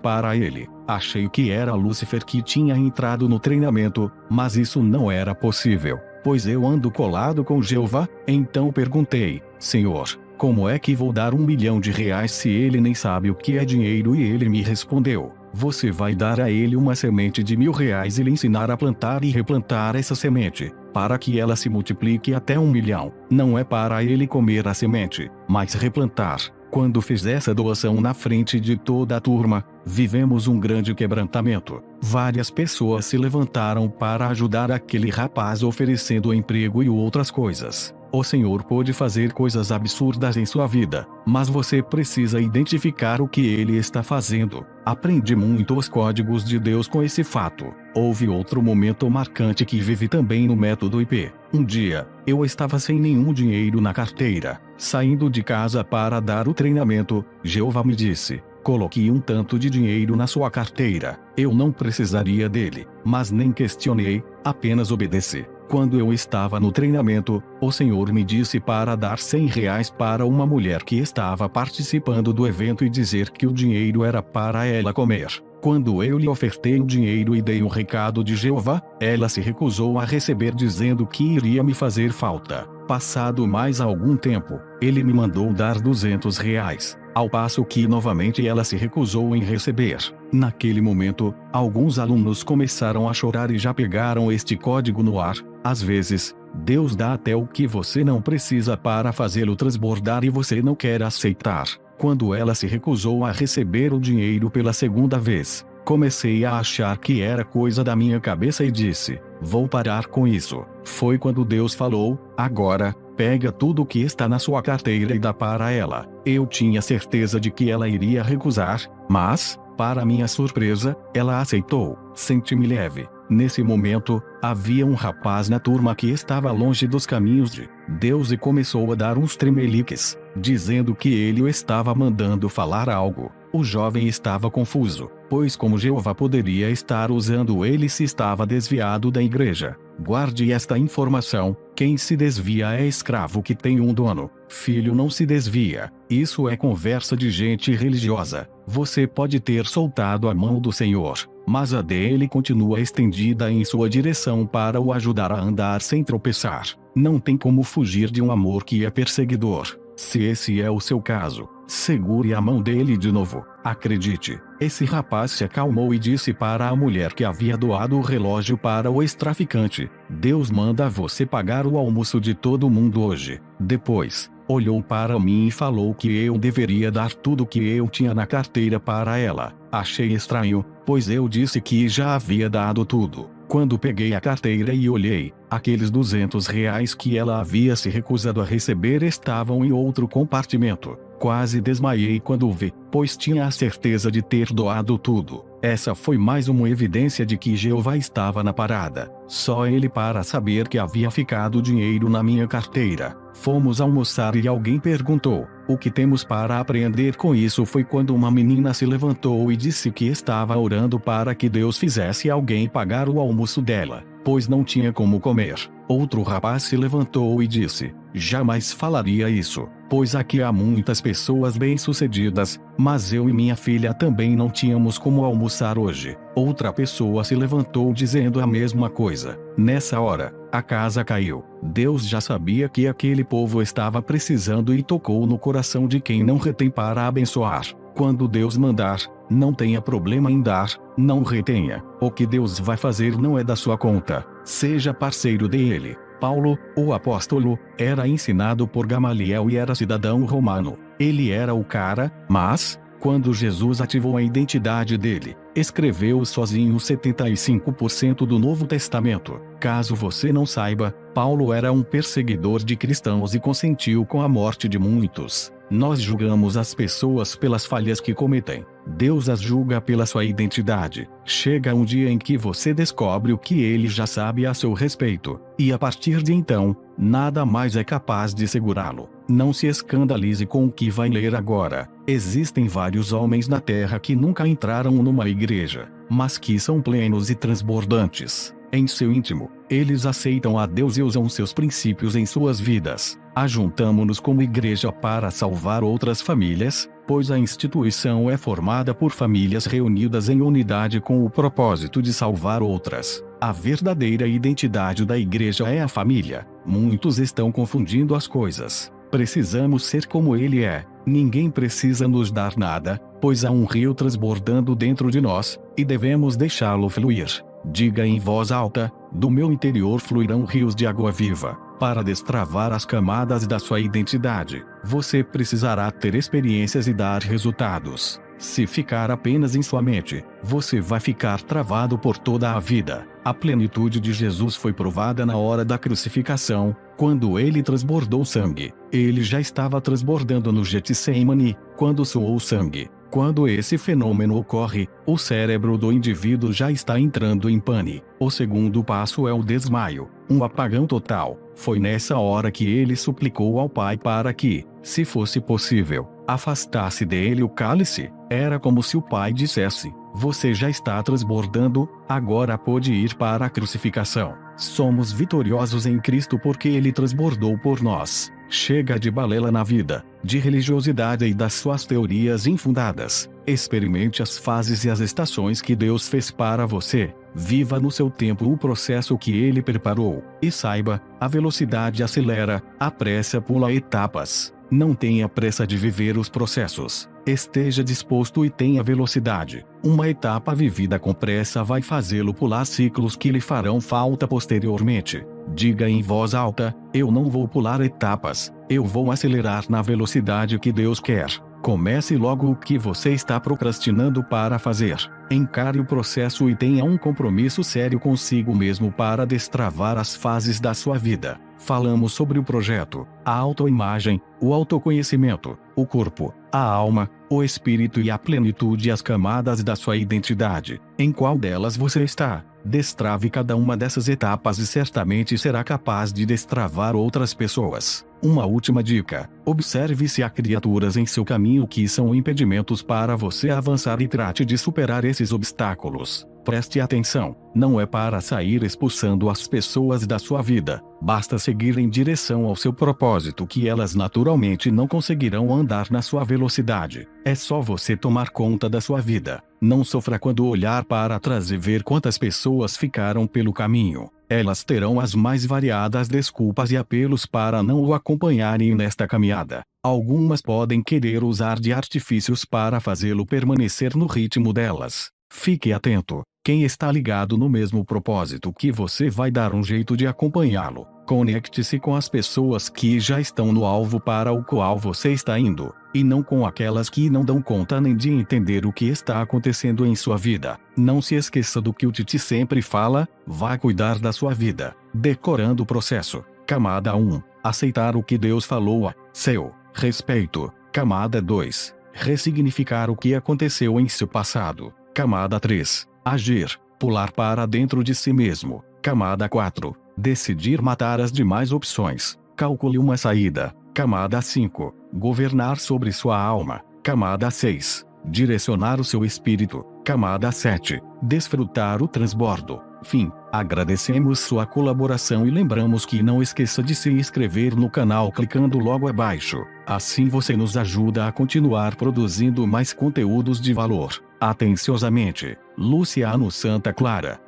para ele. Achei que era Lúcifer que tinha entrado no treinamento, mas isso não era possível, pois eu ando colado com Jeová. Então perguntei: Senhor, como é que vou dar R$1 milhão se ele nem sabe o que é dinheiro? E ele me respondeu: você vai dar a ele uma semente de R$1.000 e lhe ensinar a plantar e replantar essa semente, para que ela se multiplique até 1 milhão. Não é para ele comer a semente, mas replantar. Quando fiz essa doação na frente de toda a turma, vivemos um grande quebrantamento. Várias pessoas se levantaram para ajudar aquele rapaz oferecendo emprego e outras coisas. O Senhor pode fazer coisas absurdas em sua vida, mas você precisa identificar o que Ele está fazendo. Aprendi muito os códigos de Deus com esse fato. Houve outro momento marcante que vivi também no método IP. Um dia, eu estava sem nenhum dinheiro na carteira. Saindo de casa para dar o treinamento, Jeová me disse: coloque um tanto de dinheiro na sua carteira. Eu não precisaria dele, mas nem questionei, apenas obedeci. Quando eu estava no treinamento, o Senhor me disse para dar R$100 para uma mulher que estava participando do evento e dizer que o dinheiro era para ela comer. Quando eu lhe ofertei o dinheiro e dei um recado de Jeová, ela se recusou a receber, dizendo que iria me fazer falta. Passado mais algum tempo, ele me mandou dar R$200, ao passo que novamente ela se recusou em receber. Naquele momento, alguns alunos começaram a chorar e já pegaram este código no ar. Às vezes, Deus dá até o que você não precisa para fazê-lo transbordar e você não quer aceitar. Quando ela se recusou a receber o dinheiro pela segunda vez, comecei a achar que era coisa da minha cabeça e disse: vou parar com isso. Foi quando Deus falou: agora, pega tudo o que está na sua carteira e dá para ela. Eu tinha certeza de que ela iria recusar, mas, para minha surpresa, ela aceitou. Senti-me leve. Nesse momento, havia um rapaz na turma que estava longe dos caminhos de Deus e começou a dar uns tremeliques, dizendo que ele o estava mandando falar algo. O jovem estava confuso, pois como Jeová poderia estar usando ele se estava desviado da igreja? Guarde esta informação: quem se desvia é escravo que tem um dono. Filho não se desvia. Isso é conversa de gente religiosa. Você pode ter soltado a mão do Senhor, mas a dele continua estendida em sua direção para o ajudar a andar sem tropeçar. Não tem como fugir de um amor que é perseguidor. Se esse é o seu caso, segure a mão dele de novo. Acredite, esse rapaz se acalmou e disse para a mulher que havia doado o relógio para o ex-traficante: Deus manda você pagar o almoço de todo mundo hoje. Depois, olhou para mim e falou que eu deveria dar tudo que eu tinha na carteira para ela. Achei estranho, pois eu disse que já havia dado tudo. Quando peguei a carteira e olhei, aqueles R$200 que ela havia se recusado a receber estavam em outro compartimento. Quase desmaiei quando vi, pois tinha a certeza de ter doado tudo. Essa foi mais uma evidência de que Jeová estava na parada. Só ele para saber que havia ficado dinheiro na minha carteira. Fomos almoçar e alguém perguntou: o que temos para aprender com isso? Foi quando uma menina se levantou e disse que estava orando para que Deus fizesse alguém pagar o almoço dela, pois não tinha como comer. Outro rapaz se levantou e disse: jamais falaria isso, pois aqui há muitas pessoas bem-sucedidas, mas eu e minha filha também não tínhamos como almoçar hoje. Outra pessoa se levantou dizendo a mesma coisa. Nessa hora, a casa caiu. Deus já sabia que aquele povo estava precisando e tocou no coração de quem não retém para abençoar. Quando Deus mandar, não tenha problema em dar, não retenha. O que Deus vai fazer não é da sua conta. Seja parceiro dele. Paulo, o apóstolo, era ensinado por Gamaliel e era cidadão romano. Ele era o cara, mas, quando Jesus ativou a identidade dele, escreveu sozinho 75% do Novo Testamento. Caso você não saiba, Paulo era um perseguidor de cristãos e consentiu com a morte de muitos. Nós julgamos as pessoas pelas falhas que cometem. Deus as julga pela sua identidade. Chega um dia em que você descobre o que ele já sabe a seu respeito, e a partir de então, nada mais é capaz de segurá-lo. Não se escandalize com o que vai ler agora. Existem vários homens na terra que nunca entraram numa igreja, mas que são plenos e transbordantes. em seu íntimo. Eles aceitam a Deus e usam seus princípios em suas vidas. Ajuntamo-nos como igreja para salvar outras famílias, pois a instituição é formada por famílias reunidas em unidade com o propósito de salvar outras. A verdadeira identidade da igreja é a família. Muitos estão confundindo as coisas. Precisamos ser como ele é. Ninguém precisa nos dar nada, pois há um rio transbordando dentro de nós, e devemos deixá-lo fluir. Diga em voz alta: do meu interior fluirão rios de água viva. Para destravar as camadas da sua identidade, você precisará ter experiências e dar resultados. Se ficar apenas em sua mente, você vai ficar travado por toda a vida. A plenitude de Jesus foi provada na hora da crucificação, quando ele transbordou sangue. Ele já estava transbordando no Getsemane, quando suou sangue. Quando esse fenômeno ocorre, o cérebro do indivíduo já está entrando em pane. O segundo passo é o desmaio, um apagão total. Foi nessa hora que ele suplicou ao Pai para que, se fosse possível, afastasse dele o cálice. Era como se o Pai dissesse: você já está transbordando, agora pode ir para a crucificação. Somos vitoriosos em Cristo porque ele transbordou por nós. Chega de balela na vida, de religiosidade e das suas teorias infundadas. Experimente as fases e as estações que Deus fez para você. Viva no seu tempo o processo que ele preparou. E saiba, a velocidade acelera, a pressa pula etapas. Não tenha pressa de viver os processos. Esteja disposto e tenha velocidade. Uma etapa vivida com pressa vai fazê-lo pular ciclos que lhe farão falta posteriormente. Diga em voz alta: eu não vou pular etapas, eu vou acelerar na velocidade que Deus quer. Comece logo o que você está procrastinando para fazer. Encare o processo e tenha um compromisso sério consigo mesmo para destravar as fases da sua vida. Falamos sobre o projeto, a autoimagem, o autoconhecimento, o corpo, a alma, o espírito e a plenitude e as camadas da sua identidade. Em qual delas você está? Destrave cada uma dessas etapas e certamente será capaz de destravar outras pessoas. Uma última dica: observe se há criaturas em seu caminho que são impedimentos para você avançar e trate de superar esses obstáculos. Preste atenção, não é para sair expulsando as pessoas da sua vida. Basta seguir em direção ao seu propósito que elas naturalmente não conseguirão andar na sua velocidade. É só você tomar conta da sua vida. Não sofra quando olhar para trás e ver quantas pessoas ficaram pelo caminho. Elas terão as mais variadas desculpas e apelos para não o acompanharem nesta caminhada. Algumas podem querer usar de artifícios para fazê-lo permanecer no ritmo delas. Fique atento. Quem está ligado no mesmo propósito que você vai dar um jeito de acompanhá-lo. Conecte-se com as pessoas que já estão no alvo para o qual você está indo, e não com aquelas que não dão conta nem de entender o que está acontecendo em sua vida. Não se esqueça do que o Titi sempre fala: vá cuidar da sua vida. Decorando o processo. Camada 1. Aceitar o que Deus falou a seu respeito. Camada 2. Ressignificar o que aconteceu em seu passado. Camada 3. Agir, pular para dentro de si mesmo. Camada 4. Decidir matar as demais opções. Calcule uma saída. Camada 5. Governar sobre sua alma. Camada 6. Direcionar o seu espírito. Camada 7. Desfrutar o transbordo. Fim. Agradecemos sua colaboração e lembramos que não esqueça de se inscrever no canal clicando logo abaixo. Assim você nos ajuda a continuar produzindo mais conteúdos de valor. Atenciosamente, Luciano Santa Clara.